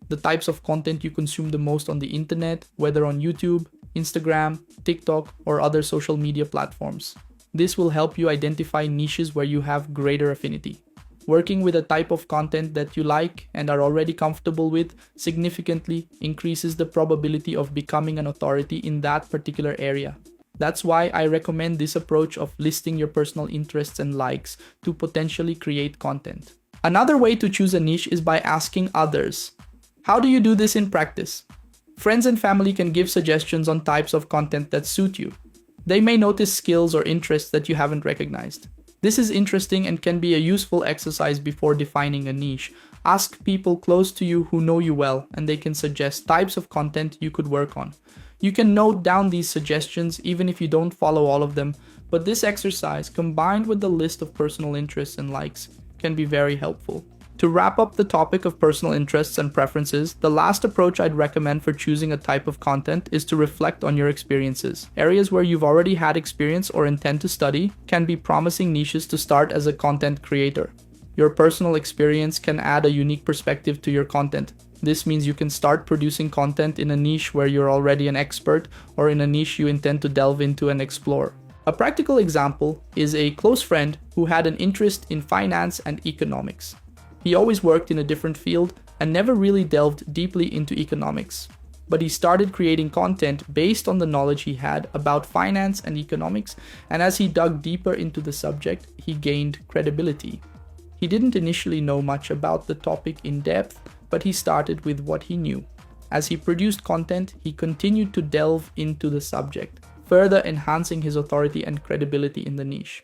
the types of content you consume the most on the internet, whether on YouTube, Instagram, TikTok, or other social media platforms. This will help you identify niches where you have greater affinity. Working with a type of content that you like and are already comfortable with significantly increases the probability of becoming an authority in that particular area. That's why I recommend this approach of listing your personal interests and likes to potentially create content. Another way to choose a niche is by asking others. How do you do this in practice? Friends and family can give suggestions on types of content that suit you. They may notice skills or interests that you haven't recognized. This is interesting and can be a useful exercise before defining a niche. Ask people close to you who know you well, and they can suggest types of content you could work on. You can note down these suggestions even if you don't follow all of them, but this exercise, combined with the list of personal interests and likes, can be very helpful. To wrap up the topic of personal interests and preferences, the last approach I'd recommend for choosing a type of content is to reflect on your experiences. Areas where you've already had experience or intend to study can be promising niches to start as a content creator. Your personal experience can add a unique perspective to your content. This means you can start producing content in a niche where you're already an expert or in a niche you intend to delve into and explore. A practical example is a close friend who had an interest in finance and economics. He always worked in a different field and never really delved deeply into economics. But he started creating content based on the knowledge he had about finance and economics, and as he dug deeper into the subject, he gained credibility. He didn't initially know much about the topic in depth, but he started with what he knew. As he produced content, he continued to delve into the subject, further enhancing his authority and credibility in the niche.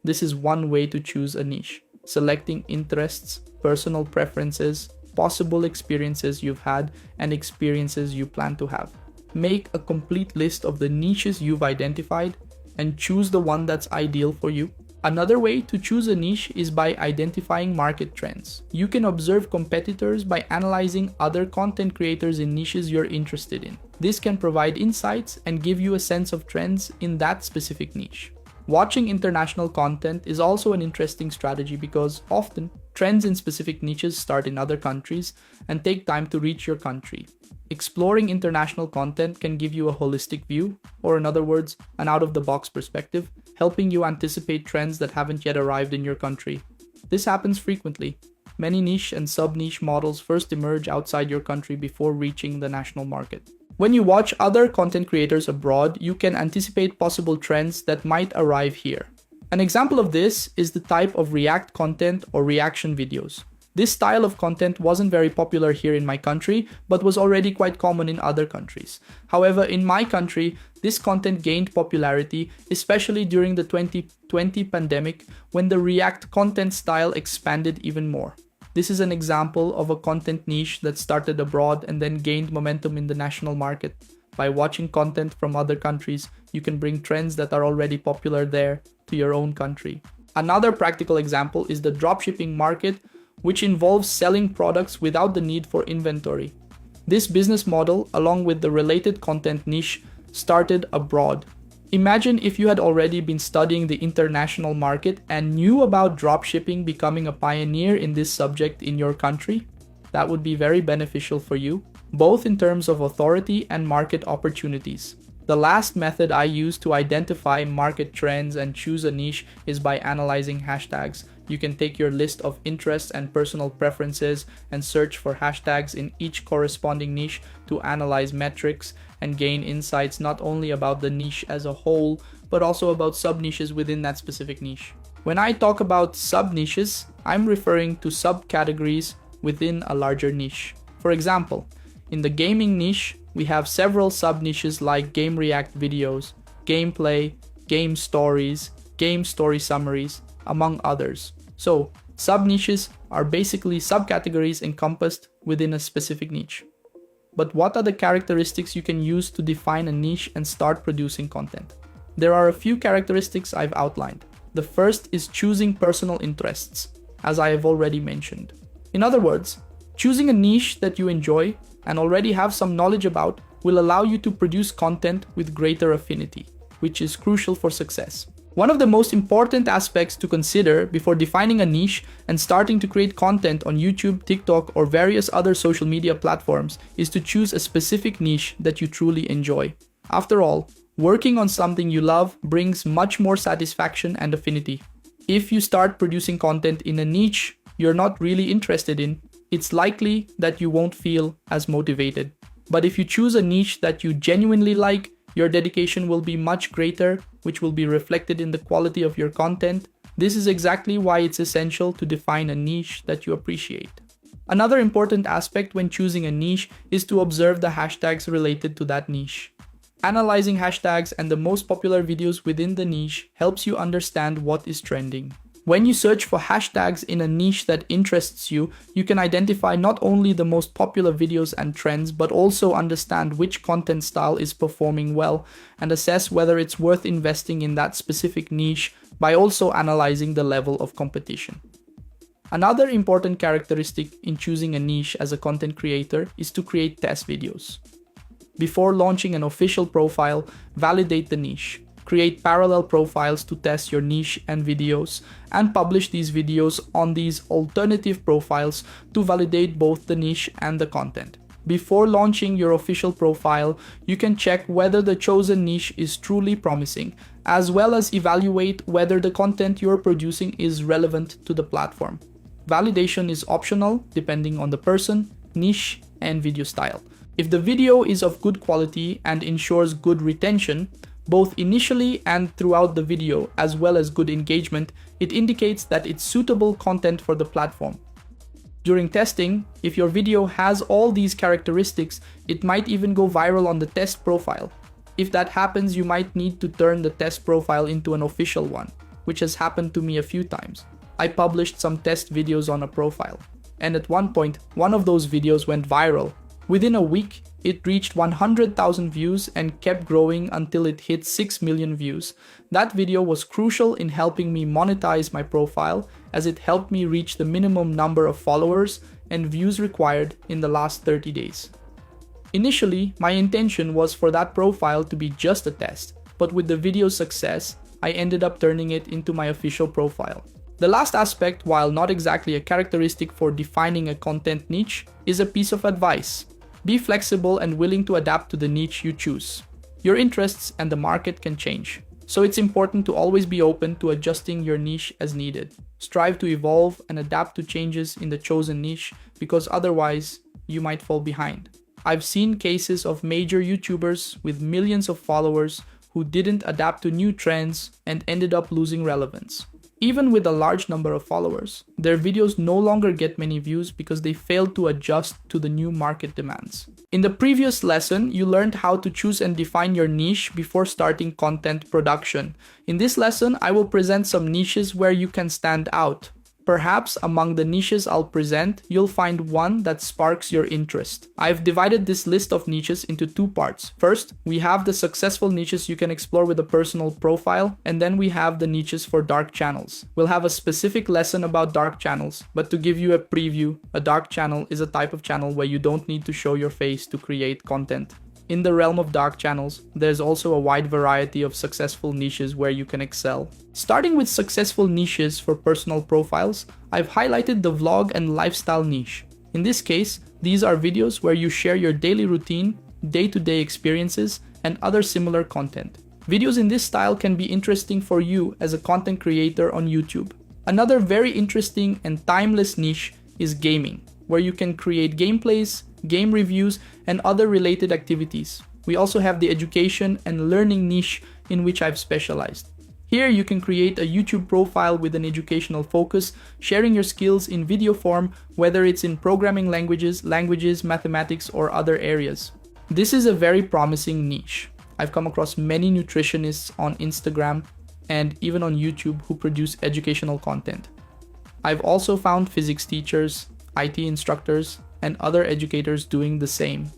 This is one way to choose a niche. Selecting interests, personal preferences, possible experiences you've had, and experiences you plan to have. Make a complete list of the niches you've identified and choose the one that's ideal for you. Another way to choose a niche is by identifying market trends. You can observe competitors by analyzing other content creators in niches you're interested in. This can provide insights and give you a sense of trends in that specific niche. Watching international content is also an interesting strategy because often trends in specific niches start in other countries and take time to reach your country. Exploring international content can give you a holistic view, or in other words, an out-of-the-box perspective, helping you anticipate trends that haven't yet arrived in your country. This happens frequently. Many niche and sub-niche models first emerge outside your country before reaching the national market. When you watch other content creators abroad, you can anticipate possible trends that might arrive here. An example of this is the type of react content or reaction videos. This style of content wasn't very popular here in my country, but was already quite common in other countries. However, in my country, this content gained popularity, especially during the 2020 pandemic, when the react content style expanded even more. This is an example of a content niche that started abroad and then gained momentum in the national market. By watching content from other countries, you can bring trends that are already popular there to your own country. Another practical example is the dropshipping market, which involves selling products without the need for inventory. This business model, along with the related content niche, started abroad. Imagine if you had already been studying the international market and knew about dropshipping becoming a pioneer in this subject in your country. That would be very beneficial for you, both in terms of authority and market opportunities. The last method I use to identify market trends and choose a niche is by analyzing hashtags. You can take your list of interests and personal preferences and search for hashtags in each corresponding niche to analyze metrics and gain insights not only about the niche as a whole, but also about sub-niches within that specific niche. When I talk about sub-niches, I'm referring to subcategories within a larger niche. For example, in the gaming niche, we have several sub-niches like game react videos, gameplay, game stories, game story summaries, among others. So, sub-niches are basically subcategories encompassed within a specific niche. But what are the characteristics you can use to define a niche and start producing content? There are a few characteristics I've outlined. The first is choosing personal interests, as I have already mentioned. In other words, choosing a niche that you enjoy and already have some knowledge about will allow you to produce content with greater affinity, which is crucial for success. One of the most important aspects to consider before defining a niche and starting to create content on YouTube, TikTok, or various other social media platforms is to choose a specific niche that you truly enjoy. After all, working on something you love brings much more satisfaction and affinity. If you start producing content in a niche you're not really interested in, it's likely that you won't feel as motivated. But if you choose a niche that you genuinely like, your dedication will be much greater, which will be reflected in the quality of your content. This is exactly why it's essential to define a niche that you appreciate. Another important aspect when choosing a niche is to observe the hashtags related to that niche. Analyzing hashtags and the most popular videos within the niche helps you understand what is trending. When you search for hashtags in a niche that interests you, you can identify not only the most popular videos and trends, but also understand which content style is performing well and assess whether it's worth investing in that specific niche by also analyzing the level of competition. Another important characteristic in choosing a niche as a content creator is to create test videos. Before launching an official profile, validate the niche. Create parallel profiles to test your niche and videos, and publish these videos on these alternative profiles to validate both the niche and the content. Before launching your official profile, you can check whether the chosen niche is truly promising, as well as evaluate whether the content you're producing is relevant to the platform. Validation is optional depending on the person, niche, and video style. If the video is of good quality and ensures good retention, both initially and throughout the video, as well as good engagement, it indicates that it's suitable content for the platform. During testing, if your video has all these characteristics, it might even go viral on the test profile. If that happens, you might need to turn the test profile into an official one, which has happened to me a few times. I published some test videos on a profile, and at one point, one of those videos went viral. Within a week, it reached 100,000 views and kept growing until it hit 6 million views. That video was crucial in helping me monetize my profile, as it helped me reach the minimum number of followers and views required in the last 30 days. Initially, my intention was for that profile to be just a test, but with the video's success, I ended up turning it into my official profile. The last aspect, while not exactly a characteristic for defining a content niche, is a piece of advice. Be flexible and willing to adapt to the niche you choose. Your interests and the market can change, so it's important to always be open to adjusting your niche as needed. Strive to evolve and adapt to changes in the chosen niche, because otherwise, you might fall behind. I've seen cases of major YouTubers with millions of followers who didn't adapt to new trends and ended up losing relevance. Even with a large number of followers, their videos no longer get many views because they failed to adjust to the new market demands. In the previous lesson, you learned how to choose and define your niche before starting content production. In this lesson, I will present some niches where you can stand out. Perhaps among the niches I'll present, you'll find one that sparks your interest. I've divided this list of niches into two parts. First, we have the successful niches you can explore with a personal profile, and then we have the niches for dark channels. We'll have a specific lesson about dark channels, but to give you a preview, a dark channel is a type of channel where you don't need to show your face to create content. In the realm of dark channels, there's also a wide variety of successful niches where you can excel. Starting with successful niches for personal profiles, I've highlighted the vlog and lifestyle niche. In this case, these are videos where you share your daily routine, day-to-day experiences, and other similar content. Videos in this style can be interesting for you as a content creator on YouTube. Another very interesting and timeless niche is gaming, where you can create gameplays, game reviews, and other related activities. We also have the education and learning niche in which I've specialized. Here you can create a YouTube profile with an educational focus, sharing your skills in video form, whether it's in programming languages, mathematics, or other areas. This is a very promising niche. I've come across many nutritionists on Instagram and even on YouTube who produce educational content. I've also found physics teachers, IT instructors, and other educators doing the same.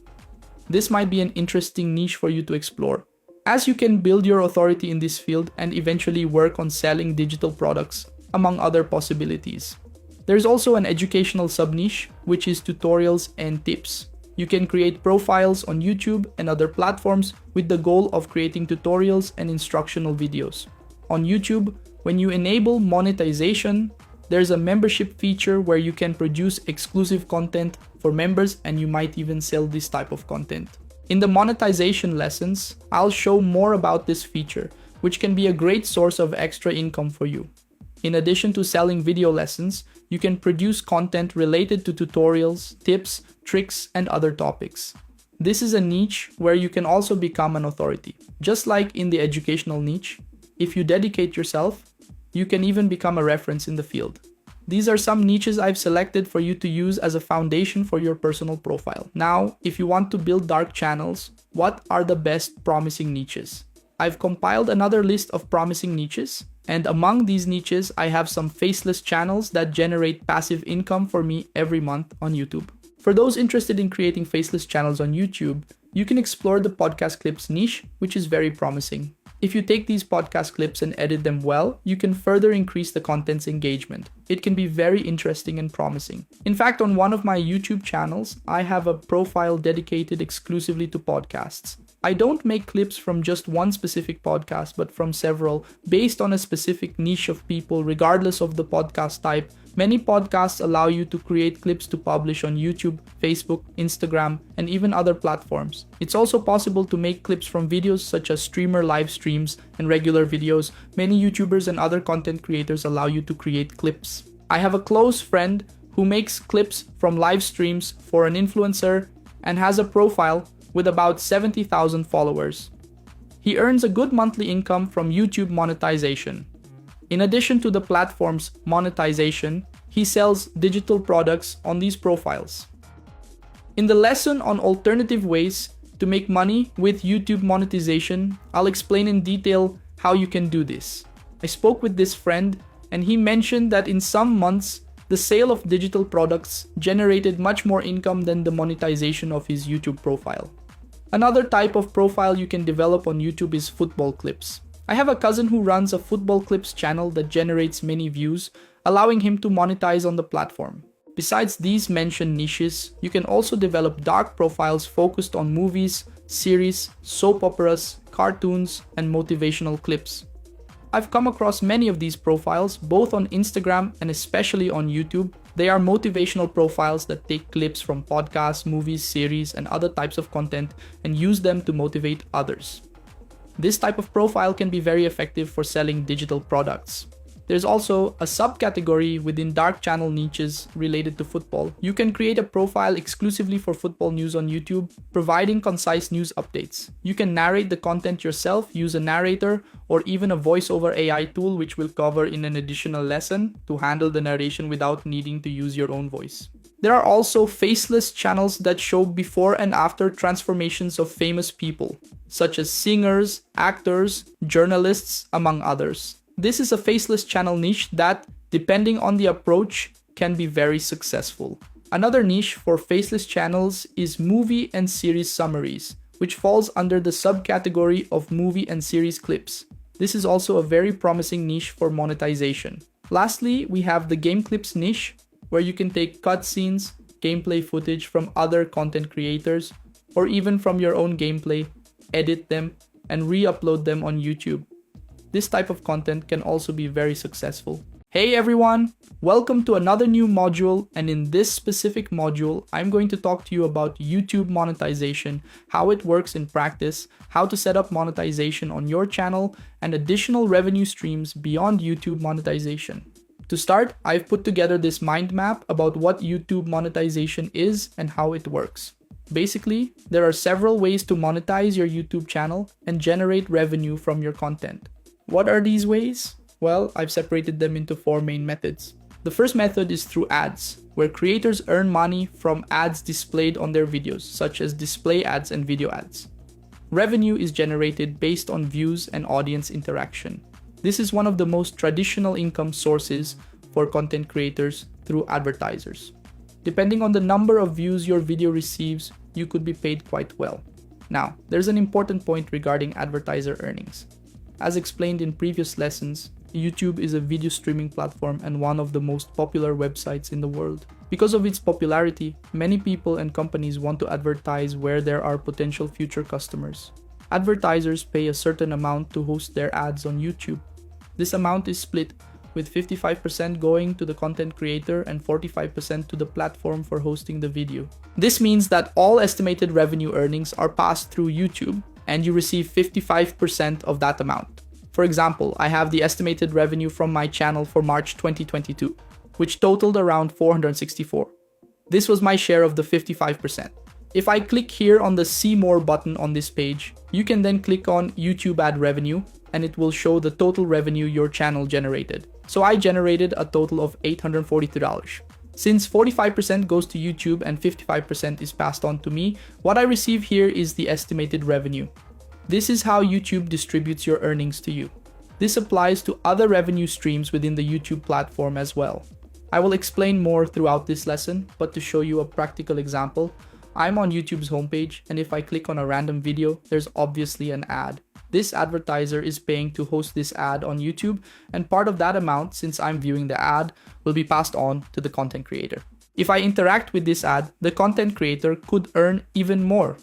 This might be an interesting niche for you to explore, as you can build your authority in this field and eventually work on selling digital products, among other possibilities. There's also an educational sub-niche, which is tutorials and tips. You can create profiles on YouTube and other platforms with the goal of creating tutorials and instructional videos. On YouTube, when you enable monetization, there's a membership feature where you can produce exclusive content for members, and you might even sell this type of content. In the monetization lessons, I'll show more about this feature, which can be a great source of extra income for you. In addition to selling video lessons, you can produce content related to tutorials, tips, tricks, and other topics. This is a niche where you can also become an authority. Just like in the educational niche, if you dedicate yourself, you can even become a reference in the field. These are some niches I've selected for you to use as a foundation for your personal profile. Now, if you want to build dark channels, what are the best promising niches? I've compiled another list of promising niches, and among these niches, I have some faceless channels that generate passive income for me every month on YouTube. For those interested in creating faceless channels on YouTube, you can explore the podcast clips niche, which is very promising. If you take these podcast clips and edit them well, you can further increase the content's engagement. It can be very interesting and promising. In fact, on one of my YouTube channels, I have a profile dedicated exclusively to podcasts. I don't make clips from just one specific podcast, but from several, based on a specific niche of people, regardless of the podcast type. Many podcasts allow you to create clips to publish on YouTube, Facebook, Instagram, and even other platforms. It's also possible to make clips from videos such as streamer live streams and regular videos. Many YouTubers and other content creators allow you to create clips. I have a close friend who makes clips from live streams for an influencer and has a profile with about 70,000 followers. He earns a good monthly income from YouTube monetization. In addition to the platform's monetization, he sells digital products on these profiles. In the lesson on alternative ways to make money with YouTube monetization, I'll explain in detail how you can do this. I spoke with this friend and he mentioned that in some months, the sale of digital products generated much more income than the monetization of his YouTube profile. Another type of profile you can develop on YouTube is football clips. I have a cousin who runs a football clips channel that generates many views, allowing him to monetize on the platform. Besides these mentioned niches, you can also develop dark profiles focused on movies, series, soap operas, cartoons, and motivational clips. I've come across many of these profiles, both on Instagram and especially on YouTube. They are motivational profiles that take clips from podcasts, movies, series, and other types of content and use them to motivate others. This type of profile can be very effective for selling digital products. There's also a subcategory within dark channel niches related to football. You can create a profile exclusively for football news on YouTube, providing concise news updates. You can narrate the content yourself, use a narrator, or even a voiceover AI tool, which we'll cover in an additional lesson, to handle the narration without needing to use your own voice. There are also faceless channels that show before and after transformations of famous people, such as singers, actors, journalists, among others. This is a faceless channel niche that, depending on the approach, can be very successful. Another niche for faceless channels is movie and series summaries, which falls under the subcategory of movie and series clips. This is also a very promising niche for monetization. Lastly, we have the game clips niche, where you can take cutscenes, gameplay footage from other content creators, or even from your own gameplay, edit them, and re-upload them on YouTube. This type of content can also be very successful. Hey everyone, welcome to another new module, and in this specific module, I'm going to talk to you about YouTube monetization, how it works in practice, how to set up monetization on your channel, and additional revenue streams beyond YouTube monetization. To start, I've put together this mind map about what YouTube monetization is and how it works. Basically, there are several ways to monetize your YouTube channel and generate revenue from your content. What are these ways? Well, I've separated them into 4 main methods. The first method is through ads, where creators earn money from ads displayed on their videos, such as display ads and video ads. Revenue is generated based on views and audience interaction. This is one of the most traditional income sources for content creators through advertisers. Depending on the number of views your video receives, you could be paid quite well. Now, there's an important point regarding advertiser earnings. As explained in previous lessons, YouTube is a video streaming platform and one of the most popular websites in the world. Because of its popularity, many people and companies want to advertise where there are potential future customers. Advertisers pay a certain amount to host their ads on YouTube. This amount is split with 55% going to the content creator and 45% to the platform for hosting the video. This means that all estimated revenue earnings are passed through YouTube, and you receive 55% of that amount. For example, I have the estimated revenue from my channel for March 2022, which totaled around 464. This was my share of the 55%. If I click here on the See More button on this page, you can then click on YouTube ad revenue and it will show the total revenue your channel generated. So I generated a total of $843. Since 45% goes to YouTube and 55% is passed on to me, what I receive here is the estimated revenue. This is how YouTube distributes your earnings to you. This applies to other revenue streams within the YouTube platform as well. I will explain more throughout this lesson, but to show you a practical example, I'm on YouTube's homepage, and if I click on a random video, there's obviously an ad. This advertiser is paying to host this ad on YouTube, and part of that amount, since I'm viewing the ad, will be passed on to the content creator. If I interact with this ad, the content creator could earn even more.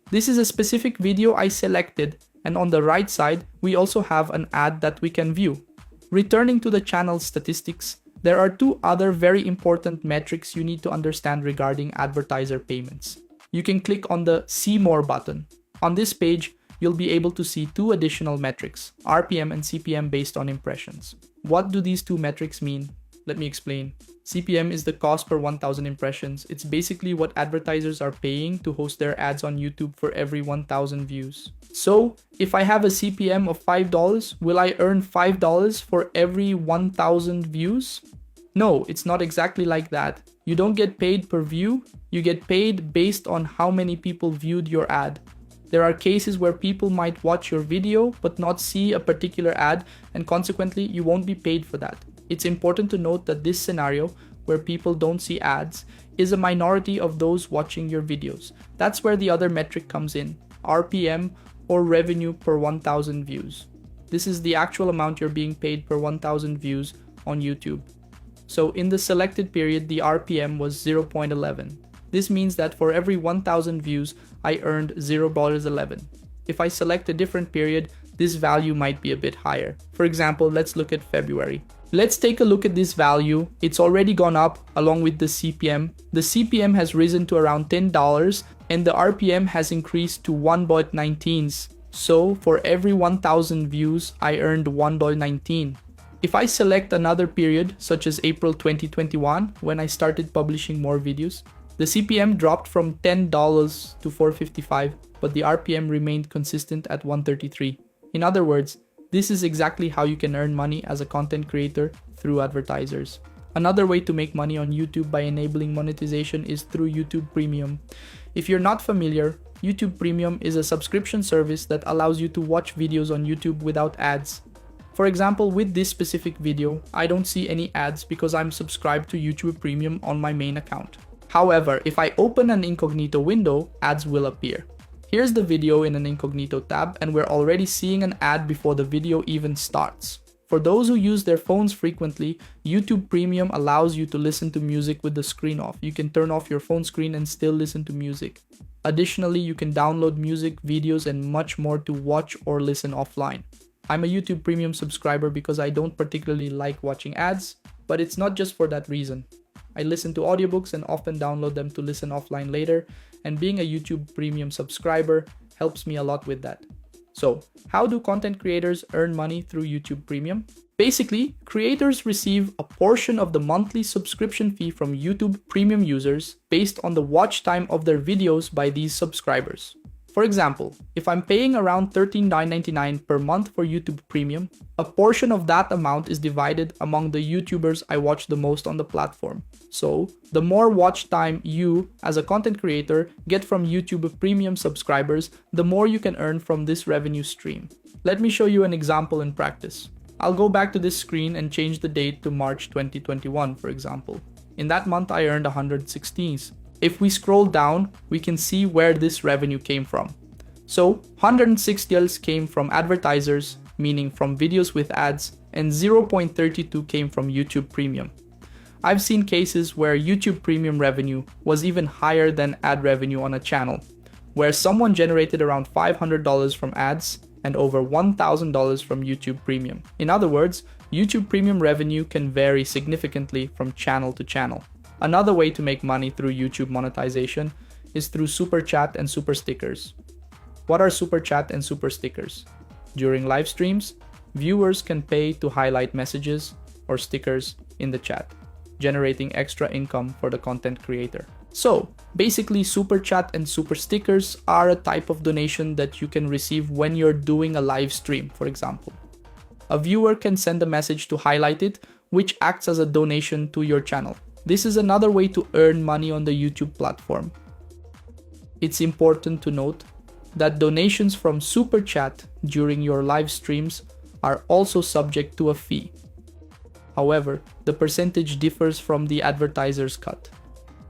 This is a specific video I selected, and on the right side, we also have an ad that we can view. Returning to the channel's statistics, there are two other very important metrics you need to understand regarding advertiser payments. You can click on the See More button. On this page, you'll be able to see two additional metrics, RPM and CPM based on impressions. What do these two metrics mean? Let me explain. CPM is the cost per 1,000 impressions. It's basically what advertisers are paying to host their ads on YouTube for every 1,000 views. So, if I have a CPM of $5, will I earn $5 for every 1,000 views? No, it's not exactly like that. You don't get paid per view, you get paid based on how many people viewed your ad. There are cases where people might watch your video but not see a particular ad, and consequently you won't be paid for that. It's important to note that this scenario, where people don't see ads, is a minority of those watching your videos. That's where the other metric comes in, RPM or revenue per 1,000 views. This is the actual amount you're being paid per 1,000 views on YouTube. So in the selected period, the RPM was 0.11. This means that for every 1,000 views, I earned $0.11. If I select a different period, this value might be a bit higher. For example, let's look at February. Let's take a look at this value. It's already gone up along with the CPM. The CPM has risen to around $10 and the RPM has increased to $1.19. So for every 1,000 views, I earned $1.19. If I select another period, such as April 2021, when I started publishing more videos, the CPM dropped from $10 to $4.55, but the RPM remained consistent at $1.33. In other words, this is exactly how you can earn money as a content creator through advertisers. Another way to make money on YouTube by enabling monetization is through YouTube Premium. If you're not familiar, YouTube Premium is a subscription service that allows you to watch videos on YouTube without ads. For example, with this specific video, I don't see any ads because I'm subscribed to YouTube Premium on my main account. However, if I open an incognito window, ads will appear. Here's the video in an incognito tab, and we're already seeing an ad before the video even starts. For those who use their phones frequently, YouTube Premium allows you to listen to music with the screen off. You can turn off your phone screen and still listen to music. Additionally, you can download music, videos, and much more to watch or listen offline. I'm a YouTube Premium subscriber because I don't particularly like watching ads, but it's not just for that reason. I listen to audiobooks and often download them to listen offline later, and being a YouTube Premium subscriber helps me a lot with that. So, how do content creators earn money through YouTube Premium? Basically, creators receive a portion of the monthly subscription fee from YouTube Premium users based on the watch time of their videos by these subscribers. For example, if I'm paying around $13.99 per month for YouTube Premium, a portion of that amount is divided among the YouTubers I watch the most on the platform. So, the more watch time you, as a content creator, get from YouTube Premium subscribers, the more you can earn from this revenue stream. Let me show you an example in practice. I'll go back to this screen and change the date to March 2021, for example. In that month, I earned 116s. If we scroll down, we can see where this revenue came from. So, 106 came from advertisers, meaning from videos with ads, and 0.32 came from YouTube Premium. I've seen cases where YouTube Premium revenue was even higher than ad revenue on a channel, where someone generated around $500 from ads and over $1,000 from YouTube Premium. In other words, YouTube Premium revenue can vary significantly from channel to channel. Another way to make money through YouTube monetization is through Super Chat and Super Stickers. What are Super Chat and Super Stickers? During live streams, viewers can pay to highlight messages or stickers in the chat, generating extra income for the content creator. So, basically, Super Chat and Super Stickers are a type of donation that you can receive when you're doing a live stream, for example. A viewer can send a message to highlight it, which acts as a donation to your channel. This is another way to earn money on the YouTube platform. It's important to note that donations from Super Chat during your live streams are also subject to a fee. However, the percentage differs from the advertiser's cut.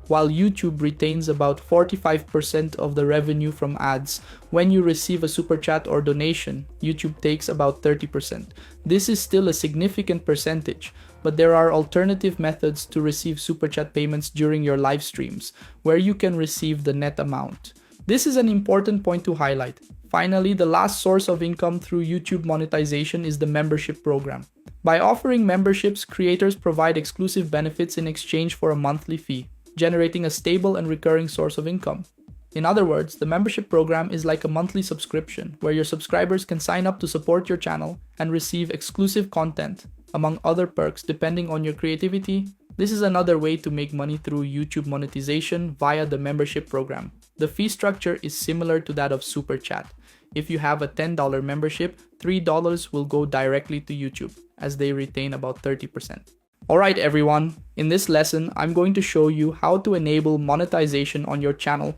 While YouTube retains about 45% of the revenue from ads, when you receive a super chat or donation, YouTube takes about 30%. This is still a significant percentage, but there are alternative methods to receive super chat payments during your live streams, where you can receive the net amount. This is an important point to highlight. Finally, the last source of income through YouTube monetization is the membership program. By offering memberships, creators provide exclusive benefits in exchange for a monthly fee, generating a stable and recurring source of income. In other words, the membership program is like a monthly subscription where your subscribers can sign up to support your channel and receive exclusive content, among other perks depending on your creativity. This is another way to make money through YouTube monetization via the membership program. The fee structure is similar to that of Super Chat. If you have a $10 membership, $3 will go directly to YouTube, as they retain about 30%. Alright everyone, in this lesson, I'm going to show you how to enable monetization on your channel.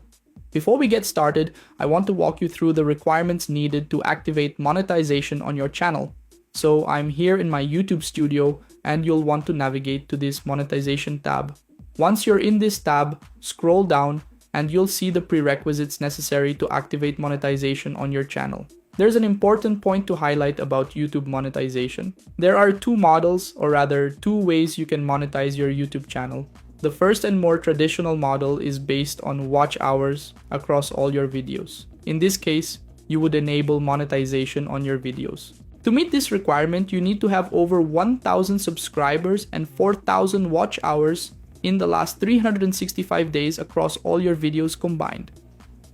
Before we get started, I want to walk you through the requirements needed to activate monetization on your channel. So I'm here in my YouTube studio and you'll want to navigate to this monetization tab. Once you're in this tab, scroll down and you'll see the prerequisites necessary to activate monetization on your channel. There's an important point to highlight about YouTube monetization. There are two models, or rather two ways you can monetize your YouTube channel. The first and more traditional model is based on watch hours across all your videos. In this case, you would enable monetization on your videos. To meet this requirement, you need to have over 1,000 subscribers and 4,000 watch hours in the last 365 days across all your videos combined.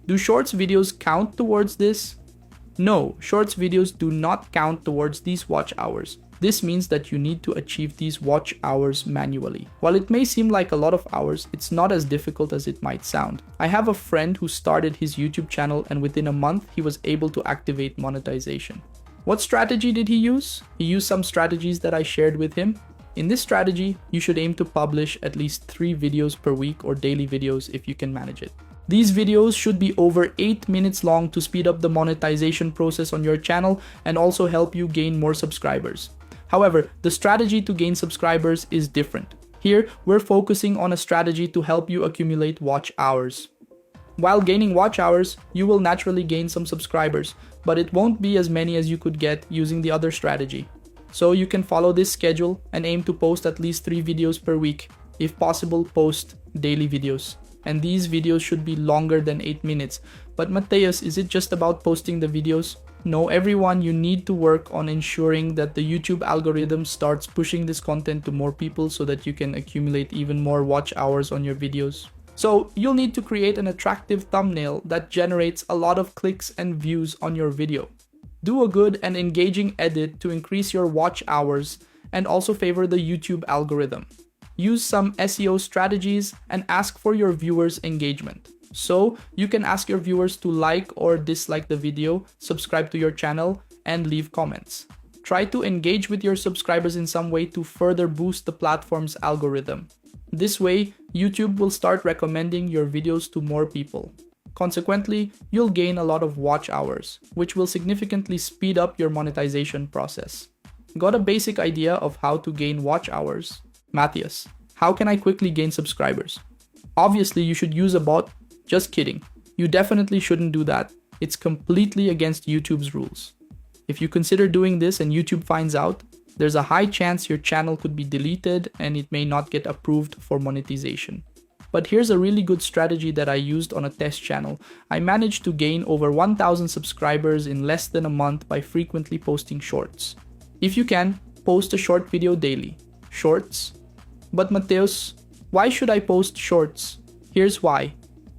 Do Shorts videos count towards this? No, Shorts videos do not count towards these watch hours. This means that you need to achieve these watch hours manually. While it may seem like a lot of hours, it's not as difficult as it might sound. I have a friend who started his YouTube channel and within a month he was able to activate monetization. What strategy did he use? He used some strategies that I shared with him. In this strategy, you should aim to publish at least 3 videos per week or daily videos if you can manage it. These videos should be over 8 minutes long to speed up the monetization process on your channel and also help you gain more subscribers. However, the strategy to gain subscribers is different. Here, we're focusing on a strategy to help you accumulate watch hours. While gaining watch hours, you will naturally gain some subscribers, but it won't be as many as you could get using the other strategy. So you can follow this schedule and aim to post at least 3 videos per week. If possible, post daily videos. And these videos should be longer than 8 minutes. But Mateus, is it just about posting the videos? No, everyone, you need to work on ensuring that the YouTube algorithm starts pushing this content to more people so that you can accumulate even more watch hours on your videos. So you'll need to create an attractive thumbnail that generates a lot of clicks and views on your video. Do a good and engaging edit to increase your watch hours and also favor the YouTube algorithm. Use some SEO strategies and ask for your viewers' engagement. So you can ask your viewers to like or dislike the video, subscribe to your channel, and leave comments. Try to engage with your subscribers in some way to further boost the platform's algorithm. This way, YouTube will start recommending your videos to more people. Consequently, you'll gain a lot of watch hours, which will significantly speed up your monetization process. Got a basic idea of how to gain watch hours? Matthias, how can I quickly gain subscribers? Obviously, you should use a bot. Just kidding. You definitely shouldn't do that. It's completely against YouTube's rules. If you consider doing this and YouTube finds out, there's a high chance your channel could be deleted and it may not get approved for monetization. But here's a really good strategy that I used on a test channel. I managed to gain over 1,000 subscribers in less than a month by frequently posting shorts. If you can, post a short video daily. Shorts. But Mateus, why should I post shorts? Here's why.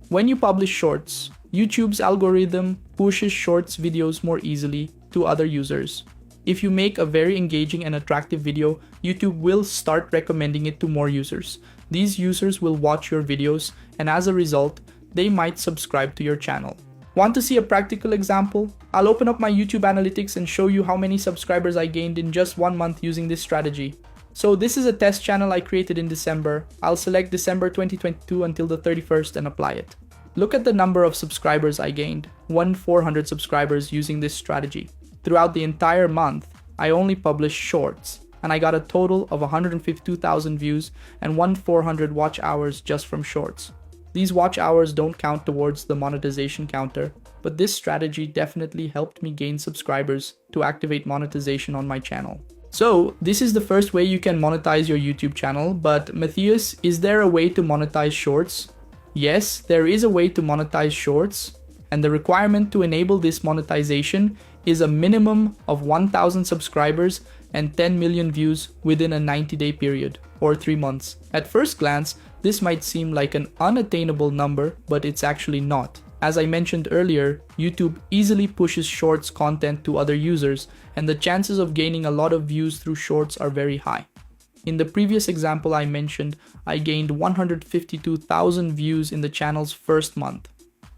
When you publish shorts, YouTube's algorithm pushes shorts videos more easily to other users. If you make a very engaging and attractive video, YouTube will start recommending it to more users. These users will watch your videos, and as a result, they might subscribe to your channel. Want to see a practical example? I'll open up my YouTube analytics and show you how many subscribers I gained in just 1 month using this strategy. So this is a test channel I created in December. I'll select December 2022 until the 31st and apply it. Look at the number of subscribers I gained, 1,400 subscribers using this strategy. Throughout the entire month, I only published shorts, and I got a total of 152,000 views and 1,400 watch hours just from shorts. These watch hours don't count towards the monetization counter, but this strategy definitely helped me gain subscribers to activate monetization on my channel. So this is the first way you can monetize your YouTube channel, but Matthias, is there a way to monetize shorts? Yes, there is a way to monetize shorts, and the requirement to enable this monetization is a minimum of 1,000 subscribers and 10 million views within a 90-day period, or 3 months. At first glance, this might seem like an unattainable number, but it's actually not. As I mentioned earlier, YouTube easily pushes shorts content to other users, and the chances of gaining a lot of views through shorts are very high. In the previous example I mentioned, I gained 152,000 views in the channel's first month.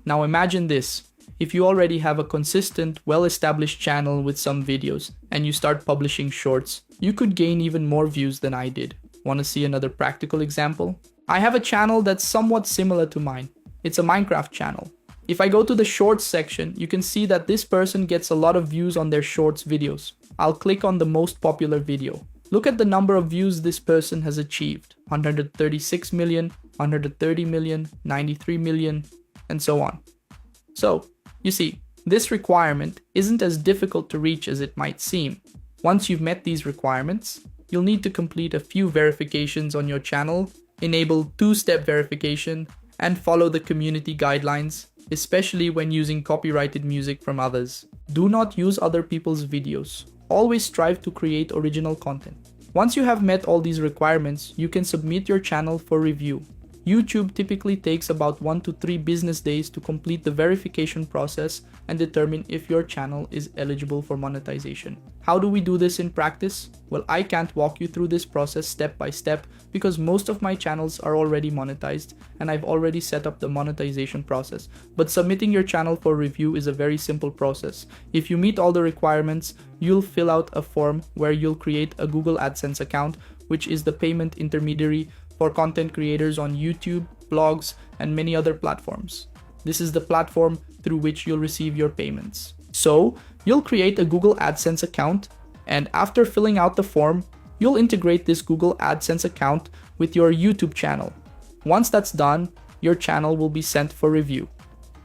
Now imagine this. If you already have a consistent, well-established channel with some videos, and you start publishing shorts, you could gain even more views than I did. Want to see another practical example? I have a channel that's somewhat similar to mine. It's a Minecraft channel. If I go to the shorts section, you can see that this person gets a lot of views on their shorts videos. I'll click on the most popular video. Look at the number of views this person has achieved. 136 million, 130 million, 93 million, and so on. So, you see, this requirement isn't as difficult to reach as it might seem. Once you've met these requirements, you'll need to complete a few verifications on your channel, enable two-step verification, and follow the community guidelines, especially when using copyrighted music from others. Do not use other people's videos. Always strive to create original content. Once you have met all these requirements, you can submit your channel for review. YouTube typically takes about 1 to 3 business days to complete the verification process and determine if your channel is eligible for monetization. How do we do this in practice? Well, I can't walk you through this process step by step because most of my channels are already monetized and I've already set up the monetization process. But submitting your channel for review is a very simple process. If you meet all the requirements, you'll fill out a form where you'll create a Google AdSense account, which is the payment intermediary for content creators on YouTube, blogs, and many other platforms. This is the platform through which you'll receive your payments. So, you'll create a Google AdSense account, and after filling out the form, you'll integrate this Google AdSense account with your YouTube channel. Once that's done, your channel will be sent for review.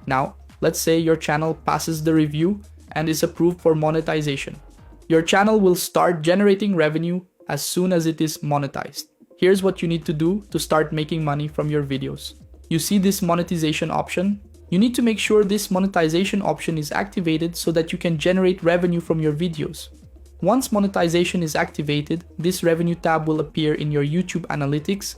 Now, let's say your channel passes the review and is approved for monetization. Your channel will start generating revenue as soon as it is monetized. Here's what you need to do to start making money from your videos. You see this monetization option? You need to make sure this monetization option is activated so that you can generate revenue from your videos. Once monetization is activated, this revenue tab will appear in your YouTube analytics,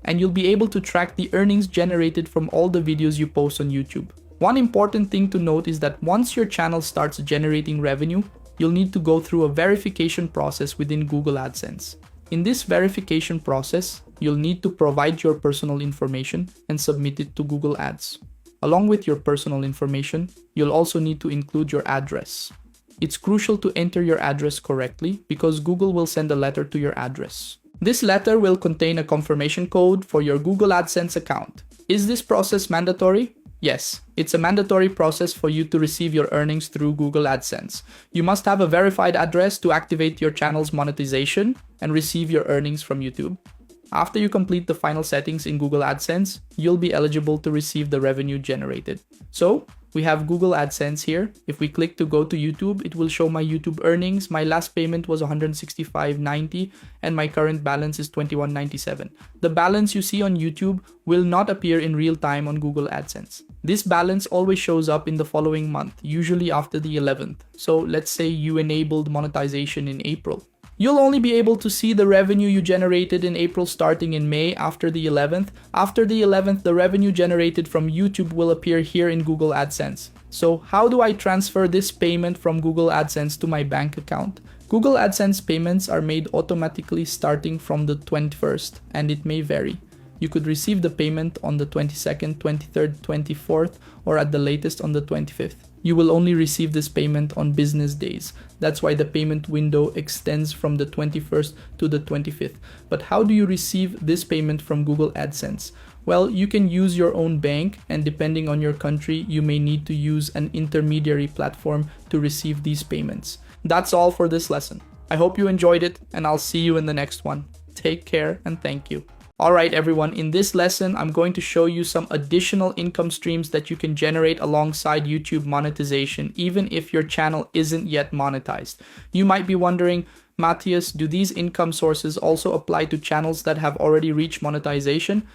and you'll be able to track the earnings generated from all the videos you post on YouTube. One important thing to note is that once your channel starts generating revenue, you'll need to go through a verification process within Google AdSense. In this verification process, you'll need to provide your personal information and submit it to Google Ads. Along with your personal information, you'll also need to include your address. It's crucial to enter your address correctly because Google will send a letter to your address. This letter will contain a confirmation code for your Google AdSense account. Is this process mandatory? Yes, it's a mandatory process for you to receive your earnings through Google AdSense. You must have a verified address to activate your channel's monetization and receive your earnings from YouTube. After you complete the final settings in Google AdSense, you'll be eligible to receive the revenue generated. So, we have Google AdSense here. If we click to go to YouTube, it will show my YouTube earnings. My last payment was $165.90 and my current balance is $21.97. The balance you see on YouTube will not appear in real time on Google AdSense. This balance always shows up in the following month, usually after the 11th. So let's say you enabled monetization in April. You'll only be able to see the revenue you generated in April starting in May after the 11th. After the 11th, the revenue generated from YouTube will appear here in Google AdSense. So how do I transfer this payment from Google AdSense to my bank account? Google AdSense payments are made automatically starting from the 21st, and it may vary. You could receive the payment on the 22nd, 23rd, 24th, or at the latest on the 25th. You will only receive this payment on business days. That's why the payment window extends from the 21st to the 25th. But how do you receive this payment from Google AdSense? Well, you can use your own bank, and depending on your country, you may need to use an intermediary platform to receive these payments. That's all for this lesson. I hope you enjoyed it, and I'll see you in the next one. Take care and thank you. Alright everyone, in this lesson, I'm going to show you some additional income streams that you can generate alongside YouTube monetization, even if your channel isn't yet monetized. You might be wondering, Matthias, do these income sources also apply to channels that have already reached monetization?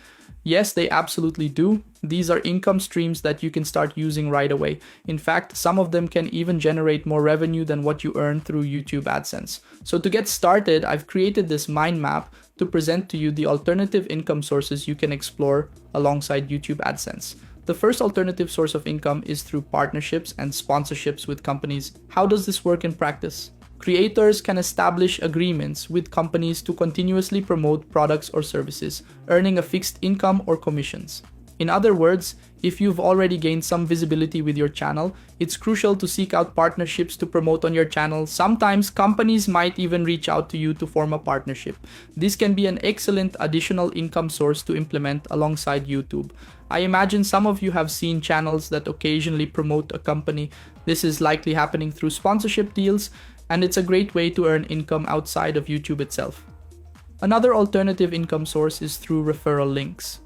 Yes, they absolutely do. These are income streams that you can start using right away. In fact, some of them can even generate more revenue than what you earn through YouTube AdSense. So to get started, I've created this mind map to present to you the alternative income sources you can explore alongside YouTube AdSense. The first alternative source of income is through partnerships and sponsorships with companies. How does this work in practice? Creators can establish agreements with companies to continuously promote products or services, earning a fixed income or commissions. In other words, if you've already gained some visibility with your channel, it's crucial to seek out partnerships to promote on your channel. Sometimes companies might even reach out to you to form a partnership. This can be an excellent additional income source to implement alongside YouTube. I imagine some of you have seen channels that occasionally promote a company. This is likely happening through sponsorship deals, and it's a great way to earn income outside of YouTube itself. Another alternative income source is through referral links.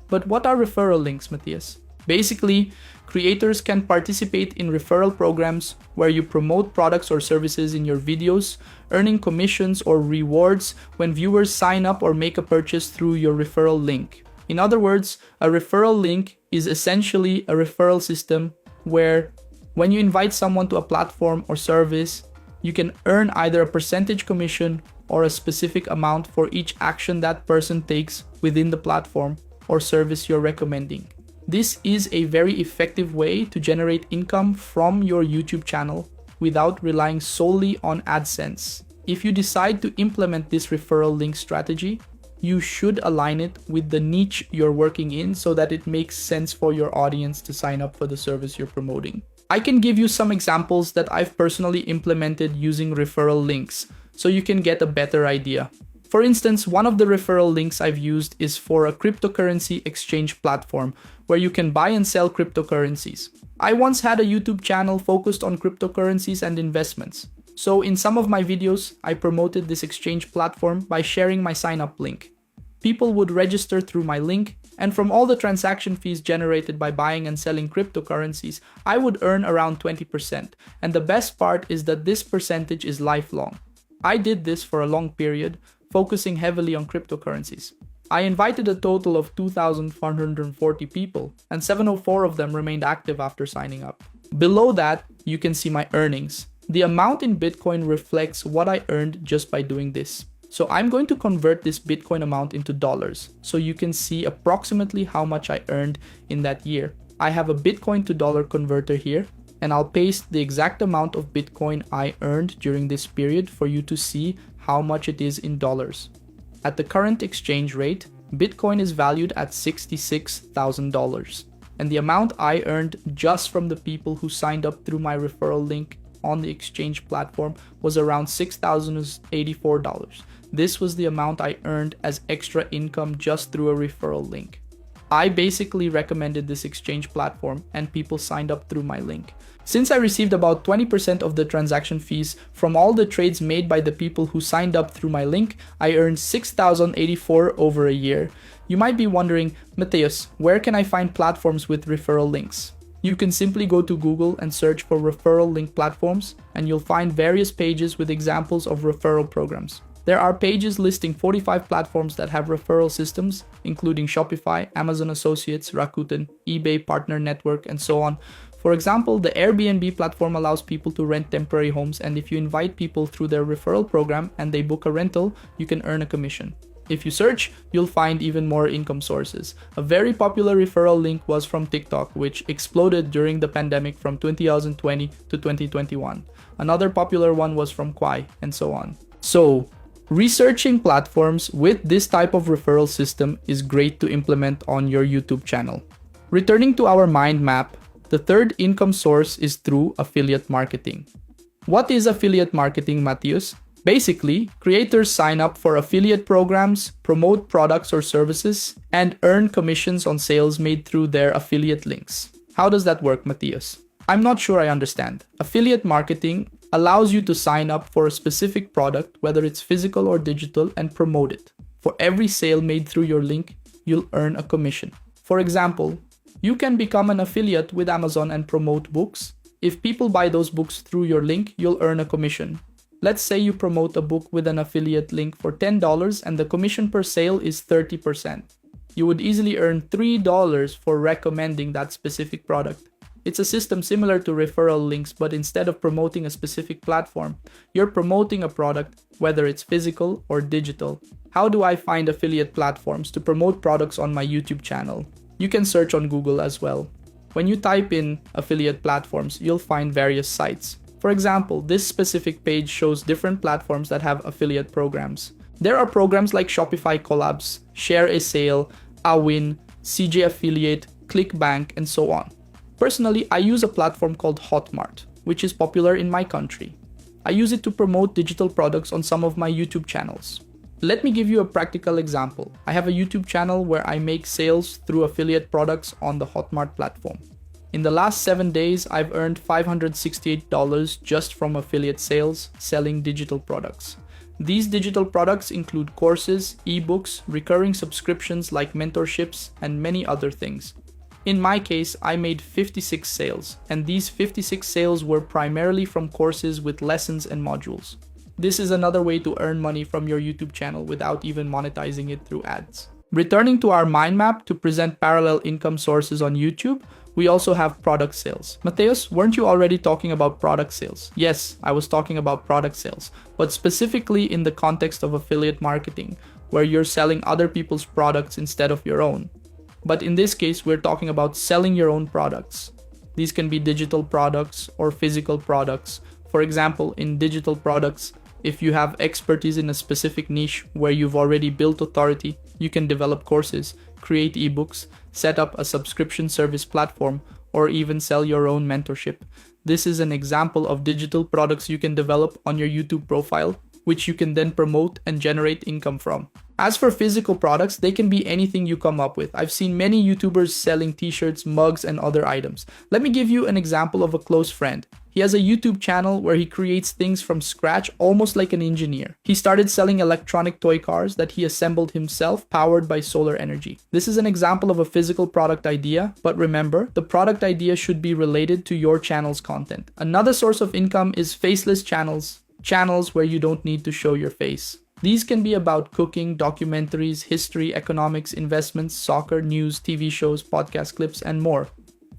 But what are referral links, Matthias? Basically, creators can participate in referral programs where you promote products or services in your videos, earning commissions or rewards when viewers sign up or make a purchase through your referral link. In other words, a referral link is essentially a referral system where when you invite someone to a platform or service, you can earn either a percentage commission or a specific amount for each action that person takes within the platform or service you're recommending. This is a very effective way to generate income from your YouTube channel without relying solely on AdSense. If you decide to implement this referral link strategy, you should align it with the niche you're working in so that it makes sense for your audience to sign up for the service you're promoting. I can give you some examples that I've personally implemented using referral links, so you can get a better idea. For instance, one of the referral links I've used is for a cryptocurrency exchange platform where you can buy and sell cryptocurrencies. I once had a YouTube channel focused on cryptocurrencies and investments. So in some of my videos, I promoted this exchange platform by sharing my sign-up link. People would register through my link, and from all the transaction fees generated by buying and selling cryptocurrencies, I would earn around 20%. And the best part is that this percentage is lifelong. I did this for a long period, focusing heavily on cryptocurrencies. I invited a total of 2,440 people, and 704 of them remained active after signing up. Below that, you can see my earnings. The amount in Bitcoin reflects what I earned just by doing this. So I'm going to convert this Bitcoin amount into dollars, so you can see approximately how much I earned in that year. I have a Bitcoin to dollar converter here, and I'll paste the exact amount of Bitcoin I earned during this period for you to see how much it is in dollars. At the current exchange rate, Bitcoin is valued at $66,000, and the amount I earned just from the people who signed up through my referral link on the exchange platform was around $6,084. This was the amount I earned as extra income just through a referral link. I basically recommended this exchange platform and people signed up through my link. Since I received about 20% of the transaction fees from all the trades made by the people who signed up through my link, I earned $6,084 over a year. You might be wondering, Matthias, where can I find platforms with referral links? You can simply go to Google and search for referral link platforms, and you'll find various pages with examples of referral programs. There are pages listing 45 platforms that have referral systems, including Shopify, Amazon Associates, Rakuten, eBay Partner Network, and so on. For example, the Airbnb platform allows people to rent temporary homes, and if you invite people through their referral program and they book a rental, you can earn a commission. If you search, you'll find even more income sources. A very popular referral link was from TikTok, which exploded during the pandemic from 2020 to 2021. Another popular one was from Kwai, and so on. So, researching platforms with this type of referral system is great to implement on your YouTube channel. Returning to our mind map, the third income source is through affiliate marketing. What is affiliate marketing, Matthias? Basically, creators sign up for affiliate programs, promote products or services, and earn commissions on sales made through their affiliate links. How does that work, Matthias? I'm not sure I understand. Affiliate marketing allows you to sign up for a specific product, whether it's physical or digital, and promote it. For every sale made through your link, you'll earn a commission. For example, you can become an affiliate with Amazon and promote books. If people buy those books through your link, you'll earn a commission. Let's say you promote a book with an affiliate link for $10 and the commission per sale is 30%. You would easily earn $3 for recommending that specific product. It's a system similar to referral links, but instead of promoting a specific platform, you're promoting a product, whether it's physical or digital. How do I find affiliate platforms to promote products on my YouTube channel? You can search on Google as well. When you type in affiliate platforms, you'll find various sites. For example, this specific page shows different platforms that have affiliate programs. There are programs like Shopify Collabs, Share a Sale, Awin, CJ Affiliate, ClickBank, and so on. Personally, I use a platform called Hotmart, which is popular in my country. I use it to promote digital products on some of my YouTube channels. Let me give you a practical example. I have a YouTube channel where I make sales through affiliate products on the Hotmart platform. In the last 7 days, I've earned $568 just from affiliate sales selling digital products. These digital products include courses, ebooks, recurring subscriptions like mentorships, and many other things. In my case, I made 56 sales, and these 56 sales were primarily from courses with lessons and modules. This is another way to earn money from your YouTube channel without even monetizing it through ads. Returning to our mind map to present parallel income sources on YouTube, we also have product sales. Matthias, weren't you already talking about product sales? Yes, I was talking about product sales, but specifically in the context of affiliate marketing, where you're selling other people's products instead of your own. But in this case, we're talking about selling your own products. These can be digital products or physical products. For example, in digital products, if you have expertise in a specific niche where you've already built authority, you can develop courses, create ebooks, set up a subscription service platform, or even sell your own mentorship. This is an example of digital products you can develop on your YouTube profile, which you can then promote and generate income from. As for physical products, they can be anything you come up with. I've seen many YouTubers selling t-shirts, mugs, and other items. Let me give you an example of a close friend. He has a YouTube channel where he creates things from scratch, almost like an engineer. He started selling electronic toy cars that he assembled himself, powered by solar energy. This is an example of a physical product idea, but remember, the product idea should be related to your channel's content. Another source of income is faceless channels, channels where you don't need to show your face. These can be about cooking, documentaries, history, economics, investments, soccer, news, TV shows, podcast clips, and more.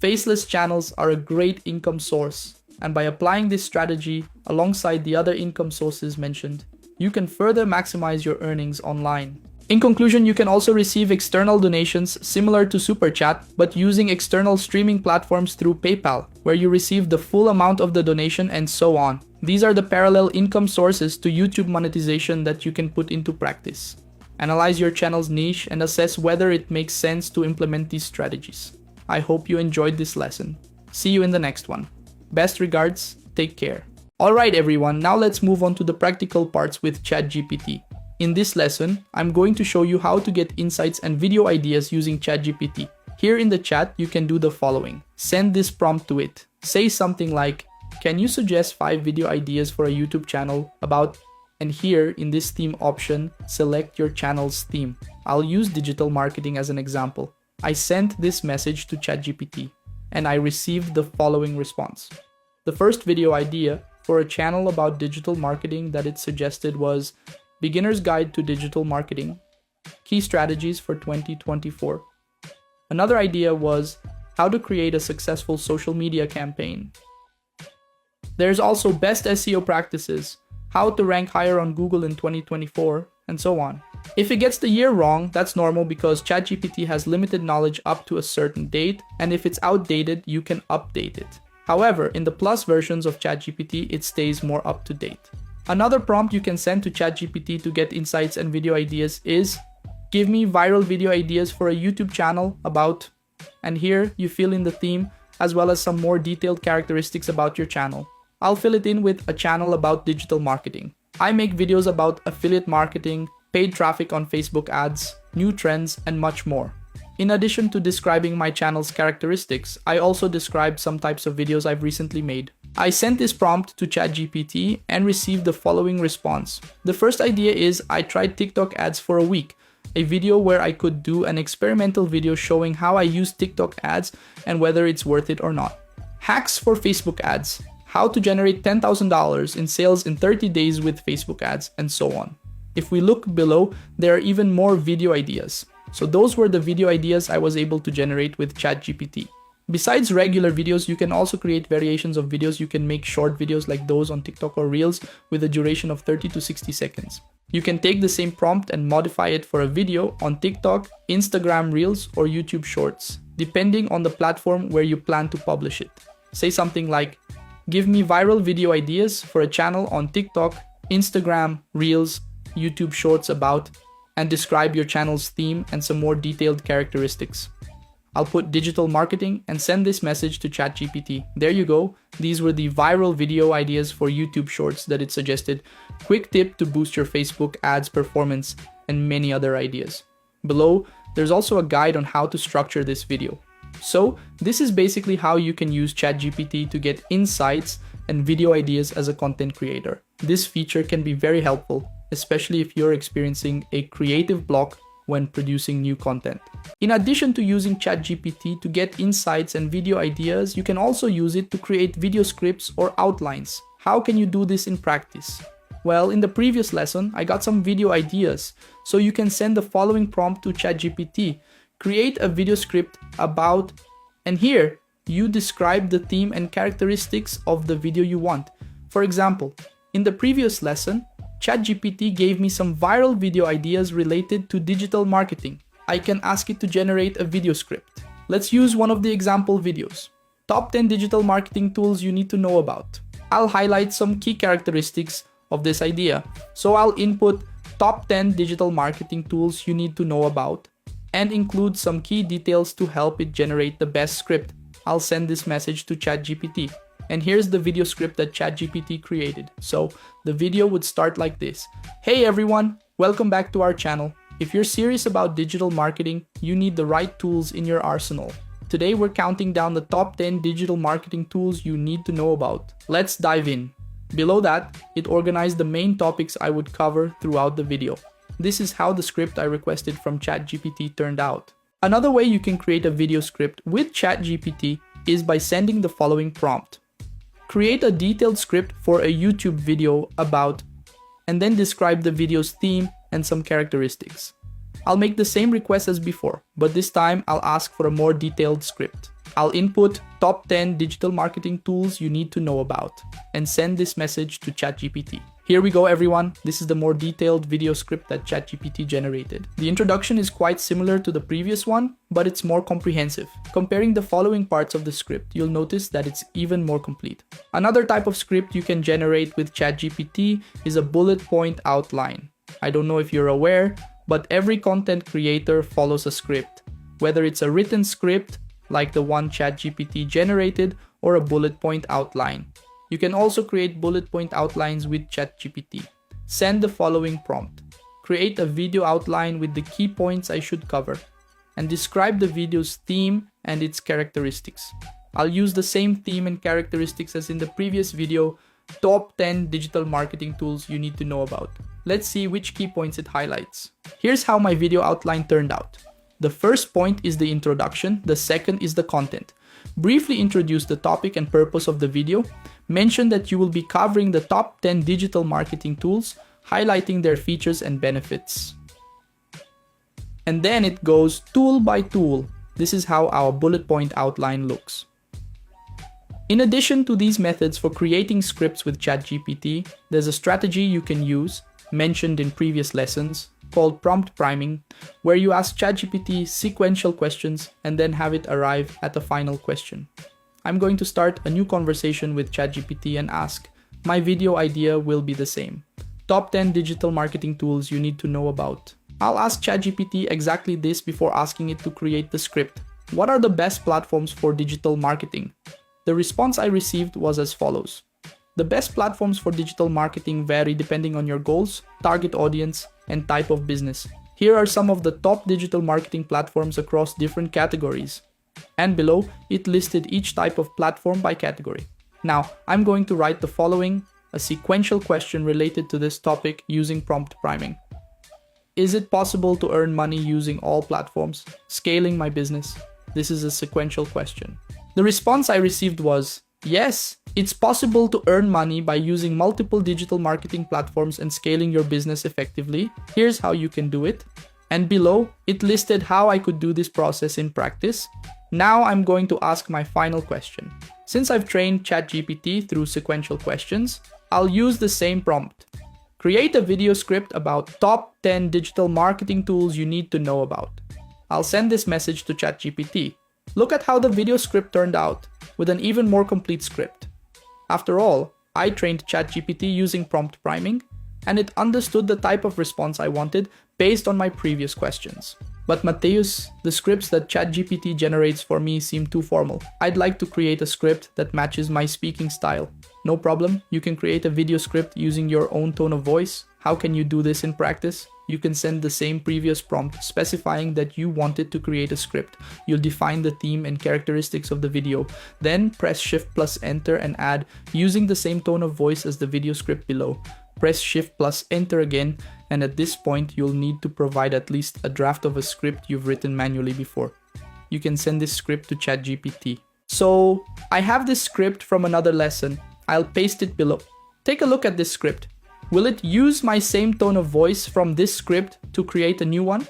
Faceless channels are a great income source, and by applying this strategy alongside the other income sources mentioned, you can further maximize your earnings online. In conclusion, you can also receive external donations similar to Super Chat, but using external streaming platforms through PayPal, where you receive the full amount of the donation and so on. These are the parallel income sources to YouTube monetization that you can put into practice. Analyze your channel's niche and assess whether it makes sense to implement these strategies. I hope you enjoyed this lesson. See you in the next one. Best regards, take care. Alright everyone, now let's move on to the practical parts with ChatGPT. In this lesson, I'm going to show you how to get insights and video ideas using ChatGPT. Here in the chat, you can do the following. Send this prompt to it. Say something like, can you suggest 5 video ideas for a YouTube channel about, and here in this theme option, select your channel's theme. I'll use digital marketing as an example. I sent this message to ChatGPT and I received the following response. The first video idea for a channel about digital marketing that it suggested was Beginner's Guide to Digital Marketing, Key Strategies for 2024. Another idea was how to create a successful social media campaign. There's also best SEO practices, how to rank higher on Google in 2024, and so on. If it gets the year wrong, that's normal because ChatGPT has limited knowledge up to a certain date, and if it's outdated, you can update it. However, in the Plus versions of ChatGPT, it stays more up to date. Another prompt you can send to ChatGPT to get insights and video ideas is, give me viral video ideas for a YouTube channel about, and here you fill in the theme as well as some more detailed characteristics about your channel. I'll fill it in with a channel about digital marketing. I make videos about affiliate marketing, paid traffic on Facebook ads, new trends, and much more. In addition to describing my channel's characteristics, I also describe some types of videos I've recently made. I sent this prompt to ChatGPT and received the following response. The first idea is I tried TikTok ads for a week, a video where I could do an experimental video showing how I use TikTok ads and whether it's worth it or not. Hacks for Facebook ads, how to generate $10,000 in sales in 30 days with Facebook ads, and so on. If we look below, there are even more video ideas. So those were the video ideas I was able to generate with ChatGPT. Besides regular videos, you can also create variations of videos. You can make short videos like those on TikTok or Reels with a duration of 30 to 60 seconds. You can take the same prompt and modify it for a video on TikTok, Instagram Reels, or YouTube Shorts, depending on the platform where you plan to publish it. Say something like, give me viral video ideas for a channel on TikTok, Instagram, Reels, YouTube Shorts about, and describe your channel's theme and some more detailed characteristics. I'll put digital marketing and send this message to ChatGPT. There you go. These were the viral video ideas for YouTube Shorts that it suggested. Quick tip to boost your Facebook ads performance and many other ideas. Below, there's also a guide on how to structure this video. So, this is basically how you can use ChatGPT to get insights and video ideas as a content creator. This feature can be very helpful, especially if you're experiencing a creative block when producing new content. In addition to using ChatGPT to get insights and video ideas, you can also use it to create video scripts or outlines. How can you do this in practice? Well, in the previous lesson, I got some video ideas, so you can send the following prompt to ChatGPT. Create a video script about, and here, you describe the theme and characteristics of the video you want. For example, in the previous lesson, ChatGPT gave me some viral video ideas related to digital marketing. I can ask it to generate a video script. Let's use one of the example videos. Top 10 digital marketing tools you need to know about. I'll highlight some key characteristics of this idea. So I'll input top 10 digital marketing tools you need to know about and include some key details to help it generate the best script. I'll send this message to ChatGPT. And here's the video script that ChatGPT created. So the video would start like this. Hey everyone, welcome back to our channel. If you're serious about digital marketing, you need the right tools in your arsenal. Today we're counting down the top 10 digital marketing tools you need to know about. Let's dive in. Below that, it organized the main topics I would cover throughout the video. This is how the script I requested from ChatGPT turned out. Another way you can create a video script with ChatGPT is by sending the following prompt. Create a detailed script for a YouTube video about, and then describe the video's theme and some characteristics. I'll make the same request as before, but this time I'll ask for a more detailed script. I'll input top 10 digital marketing tools you need to know about and send this message to ChatGPT. Here we go everyone, this is the more detailed video script that ChatGPT generated. The introduction is quite similar to the previous one, but it's more comprehensive. Comparing the following parts of the script, you'll notice that it's even more complete. Another type of script you can generate with ChatGPT is a bullet point outline. I don't know if you're aware, but every content creator follows a script, whether it's a written script like the one ChatGPT generated or a bullet point outline. You can also create bullet point outlines with ChatGPT. Send the following prompt. Create a video outline with the key points I should cover and describe the video's theme and its characteristics. I'll use the same theme and characteristics as in the previous video, top 10 digital marketing tools you need to know about. Let's see which key points it highlights. Here's how my video outline turned out. The first point is the introduction, the second is the content. Briefly introduce the topic and purpose of the video. Mention that you will be covering the top 10 digital marketing tools, highlighting their features and benefits. And then it goes tool by tool. This is how our bullet point outline looks. In addition to these methods for creating scripts with ChatGPT, there's a strategy you can use, mentioned in previous lessons, called prompt priming, where you ask ChatGPT sequential questions and then have it arrive at a final question. I'm going to start a new conversation with ChatGPT and ask, my video idea will be the same. Top 10 digital marketing tools you need to know about. I'll ask ChatGPT exactly this before asking it to create the script. What are the best platforms for digital marketing? The response I received was as follows. The best platforms for digital marketing vary depending on your goals, target audience, and type of business. Here are some of the top digital marketing platforms across different categories. And below, it listed each type of platform by category. Now, I'm going to write the following, a sequential question related to this topic using prompt priming. Is it possible to earn money using all platforms? Scaling my business? This is a sequential question. The response I received was, yes, it's possible to earn money by using multiple digital marketing platforms and scaling your business effectively. Here's how you can do it. And below, it listed how I could do this process in practice. Now I'm going to ask my final question. Since I've trained ChatGPT through sequential questions, I'll use the same prompt. Create a video script about top 10 digital marketing tools you need to know about. I'll send this message to ChatGPT. Look at how the video script turned out, with an even more complete script. After all, I trained ChatGPT using prompt priming, and it understood the type of response I wanted based on my previous questions. But Mateus, the scripts that ChatGPT generates for me seem too formal. I'd like to create a script that matches my speaking style. No problem, you can create a video script using your own tone of voice. How can you do this in practice? You can send the same previous prompt specifying that you wanted to create a script. You'll define the theme and characteristics of the video. Then press Shift plus Enter and add using the same tone of voice as the video script below. Press Shift plus Enter again, and at this point you'll need to provide at least a draft of a script you've written manually before. You can send this script to ChatGPT. So I have this script from another lesson. I'll paste it below. Take a look at this script. Will it use my same tone of voice from this script to create a new one?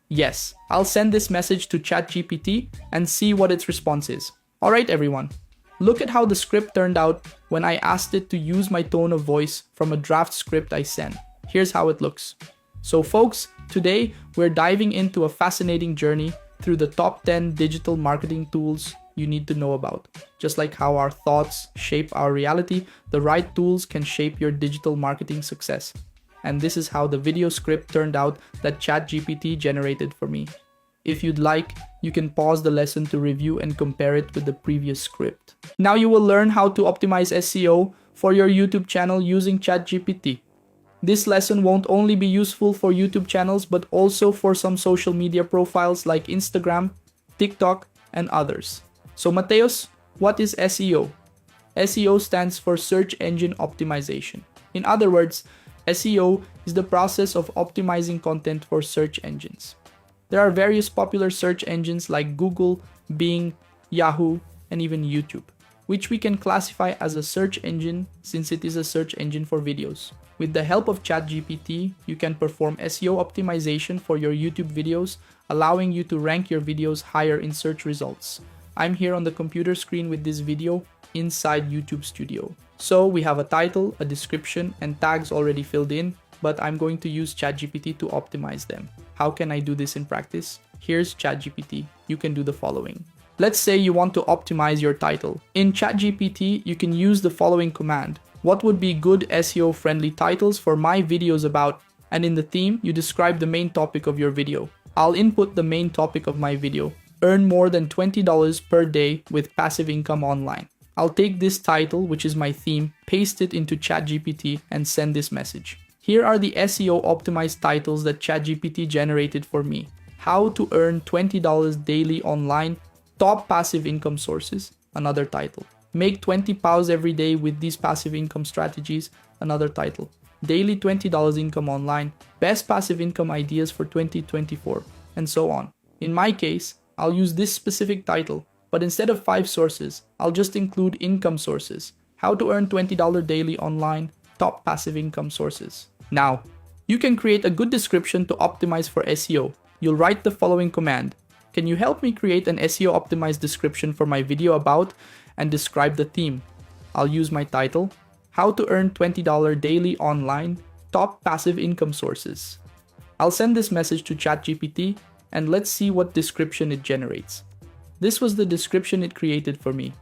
Yes, I'll send this message to ChatGPT and see what its response is. Alright everyone, look at how the script turned out when I asked it to use my tone of voice from a draft script I sent. Here's how it looks. So folks, today we're diving into a fascinating journey through the top 10 digital marketing tools you need to know about. Just like how our thoughts shape our reality, the right tools can shape your digital marketing success. And this is how the video script turned out that ChatGPT generated for me. If you'd like, you can pause the lesson to review and compare it with the previous script. Now you will learn how to optimize SEO for your YouTube channel using ChatGPT. This lesson won't only be useful for YouTube channels, but also for some social media profiles like Instagram, TikTok, and others. So Mateus, what is SEO? SEO stands for Search Engine Optimization. In other words, SEO is the process of optimizing content for search engines. There are various popular search engines like Google, Bing, Yahoo, and even YouTube, which we can classify as a search engine since it is a search engine for videos. With the help of ChatGPT, you can perform SEO optimization for your YouTube videos, allowing you to rank your videos higher in search results. I'm here on the computer screen with this video inside YouTube Studio. So we have a title, a description, and tags already filled in, but I'm going to use ChatGPT to optimize them. How can I do this in practice? Here's ChatGPT. You can do the following. Let's say you want to optimize your title. In ChatGPT, you can use the following command. What would be good SEO-friendly titles for my videos about? And in the theme, you describe the main topic of your video. I'll input the main topic of my video. Earn more than $20 per day with passive income online. I'll take this title, which is my theme, paste it into ChatGPT and send this message. Here are the SEO optimized titles that ChatGPT generated for me. How to earn $20 daily online, top passive income sources, another title. Make 20 pows every day with these passive income strategies, another title. Daily $20 income online, best passive income ideas for 2024, and so on. In my case, I'll use this specific title, but instead of 5 sources, I'll just include income sources. How to earn $20 daily online, top passive income sources. Now, you can create a good description to optimize for SEO. You'll write the following command. Can you help me create an SEO optimized description for my video about and describe the theme? I'll use my title, How to Earn $20 Daily Online, Top Passive Income Sources. I'll send this message to ChatGPT and let's see what description it generates. This was the description it created for me.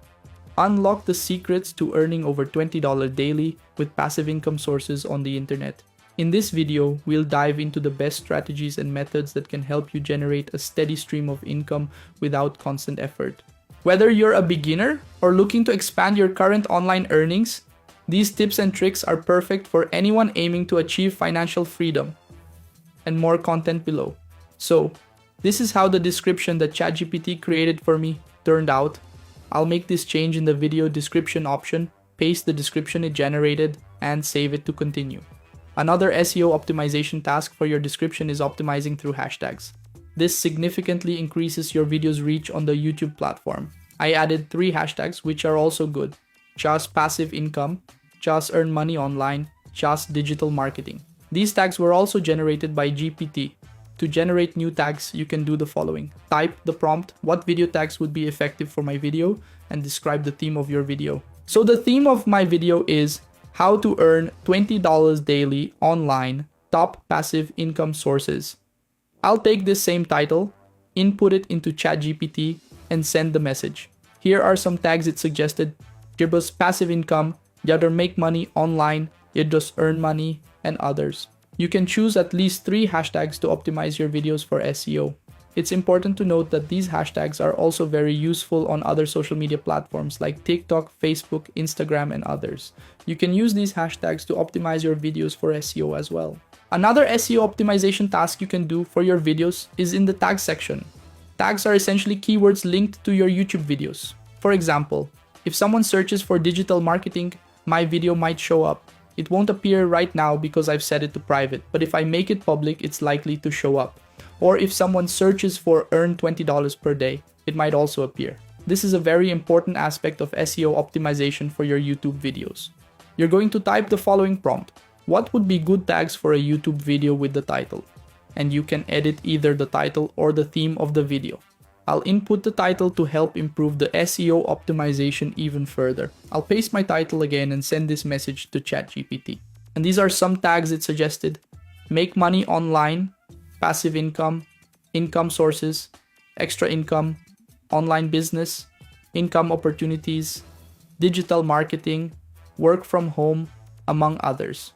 Unlock the secrets to earning over $20 daily with passive income sources on the internet. In this video, we'll dive into the best strategies and methods that can help you generate a steady stream of income without constant effort. Whether you're a beginner or looking to expand your current online earnings, these tips and tricks are perfect for anyone aiming to achieve financial freedom. And more content below. So, this is how the description that ChatGPT created for me turned out. I'll make this change in the video description option, paste the description it generated, and save it to continue. Another SEO optimization task for your description is optimizing through hashtags. This significantly increases your video's reach on the YouTube platform. I added 3 hashtags which are also good. Just passive income, just earn money online, just digital marketing. These tags were also generated by GPT. To generate new tags, you can do the following. Type the prompt, what video tags would be effective for my video, and describe the theme of your video. So the theme of my video is how to earn $20 daily online, top passive income sources. I'll take this same title, input it into ChatGPT, and send the message. Here are some tags it suggested. Just passive income, you either make money online, you just earn money, and others. You can choose at least 3 hashtags to optimize your videos for SEO. It's important to note that these hashtags are also very useful on other social media platforms like TikTok, Facebook, Instagram, and others. You can use these hashtags to optimize your videos for SEO as well. Another SEO optimization task you can do for your videos is in the tag section. Tags are essentially keywords linked to your YouTube videos. For example, if someone searches for digital marketing, my video might show up. It won't appear right now because I've set it to private, but if I make it public, it's likely to show up. Or if someone searches for earn $20 per day, it might also appear. This is a very important aspect of SEO optimization for your YouTube videos. You're going to type the following prompt. What would be good tags for a YouTube video with the title? And you can edit either the title or the theme of the video. I'll input the title to help improve the SEO optimization even further. I'll paste my title again and send this message to ChatGPT. And these are some tags it suggested. Make money online, passive income, income sources, extra income, online business, income opportunities, digital marketing, work from home, among others.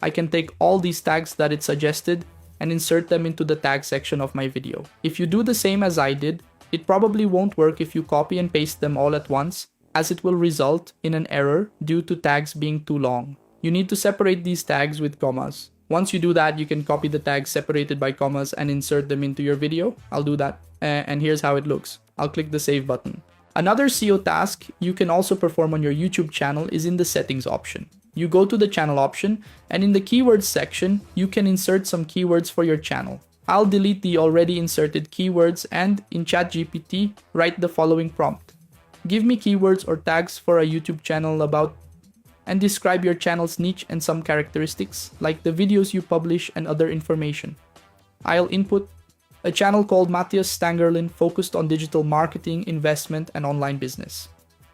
I can take all these tags that it suggested and insert them into the tag section of my video. If you do the same as I did, it probably won't work if you copy and paste them all at once, as it will result in an error due to tags being too long. You need to separate these tags with commas. Once you do that, you can copy the tags separated by commas and insert them into your video. I'll do that. And here's how it looks. I'll click the save button. Another SEO task you can also perform on your YouTube channel is in the settings option. You go to the channel option, and in the keywords section, you can insert some keywords for your channel. I'll delete the already inserted keywords and in ChatGPT, write the following prompt. Give me keywords or tags for a YouTube channel about and describe your channel's niche and some characteristics like the videos you publish and other information. I'll input a channel called Matthias Stangerlin focused on digital marketing, investment, and online business.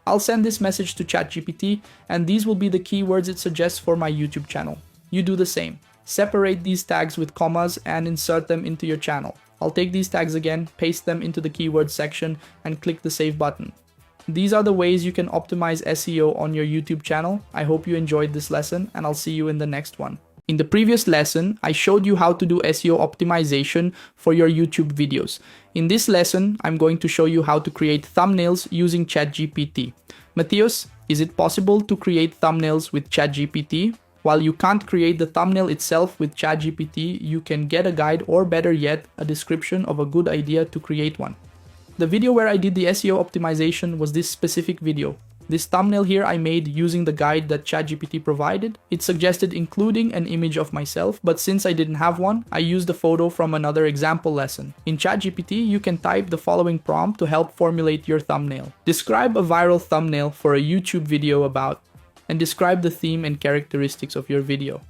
I'll send this message to ChatGPT and these will be the keywords it suggests for my YouTube channel. You do the same. Separate these tags with commas and insert them into your channel. I'll take these tags again, paste them into the keywords section, and click the save button. These are the ways you can optimize SEO on your YouTube channel. I hope you enjoyed this lesson, and I'll see you in the next one. In the previous lesson, I showed you how to do SEO optimization for your YouTube videos. In this lesson, I'm going to show you how to create thumbnails using ChatGPT. Matthias, is it possible to create thumbnails with ChatGPT? While you can't create the thumbnail itself with ChatGPT, you can get a guide or better yet, a description of a good idea to create one. The video where I did the SEO optimization was this specific video. This thumbnail here I made using the guide that ChatGPT provided. It suggested including an image of myself, but since I didn't have one, I used a photo from another example lesson. In ChatGPT, you can type the following prompt to help formulate your thumbnail. Describe a viral thumbnail for a YouTube video about, and describe the theme and characteristics of your video.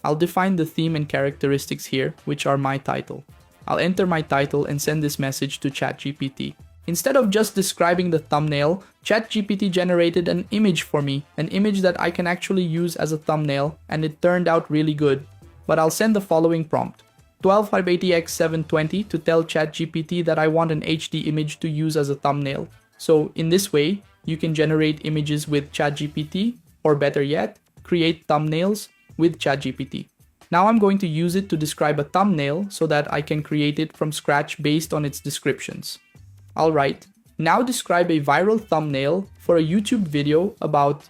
I'll define the theme and characteristics here, which are my title. I'll enter my title and send this message to ChatGPT. Instead of just describing the thumbnail, ChatGPT generated an image for me, an image that I can actually use as a thumbnail, and it turned out really good. But I'll send the following prompt: 12580x720 to tell ChatGPT that I want an HD image to use as a thumbnail. So in this way, you can generate images with ChatGPT, or better yet, create thumbnails with ChatGPT. Now I'm going to use it to describe a thumbnail so that I can create it from scratch based on its descriptions. Alright, now describe a viral thumbnail for a YouTube video about,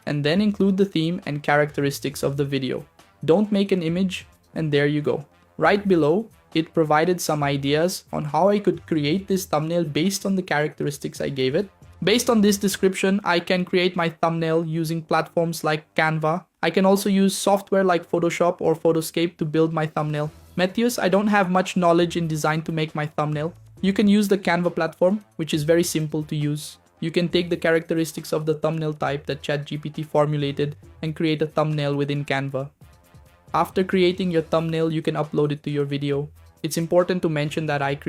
and then include the theme and characteristics of the video. Don't make an image, and there you go. Right below, it provided some ideas on how I could create this thumbnail based on the characteristics I gave it. Based on this description, I can create my thumbnail using platforms like Canva. I can also use software like Photoshop or Photoscape to build my thumbnail. Matthias, I don't have much knowledge in design to make my thumbnail. You can use the Canva platform, which is very simple to use. You can take the characteristics of the thumbnail type that ChatGPT formulated and create a thumbnail within Canva. After creating your thumbnail, you can upload it to your video. It's important to mention that I created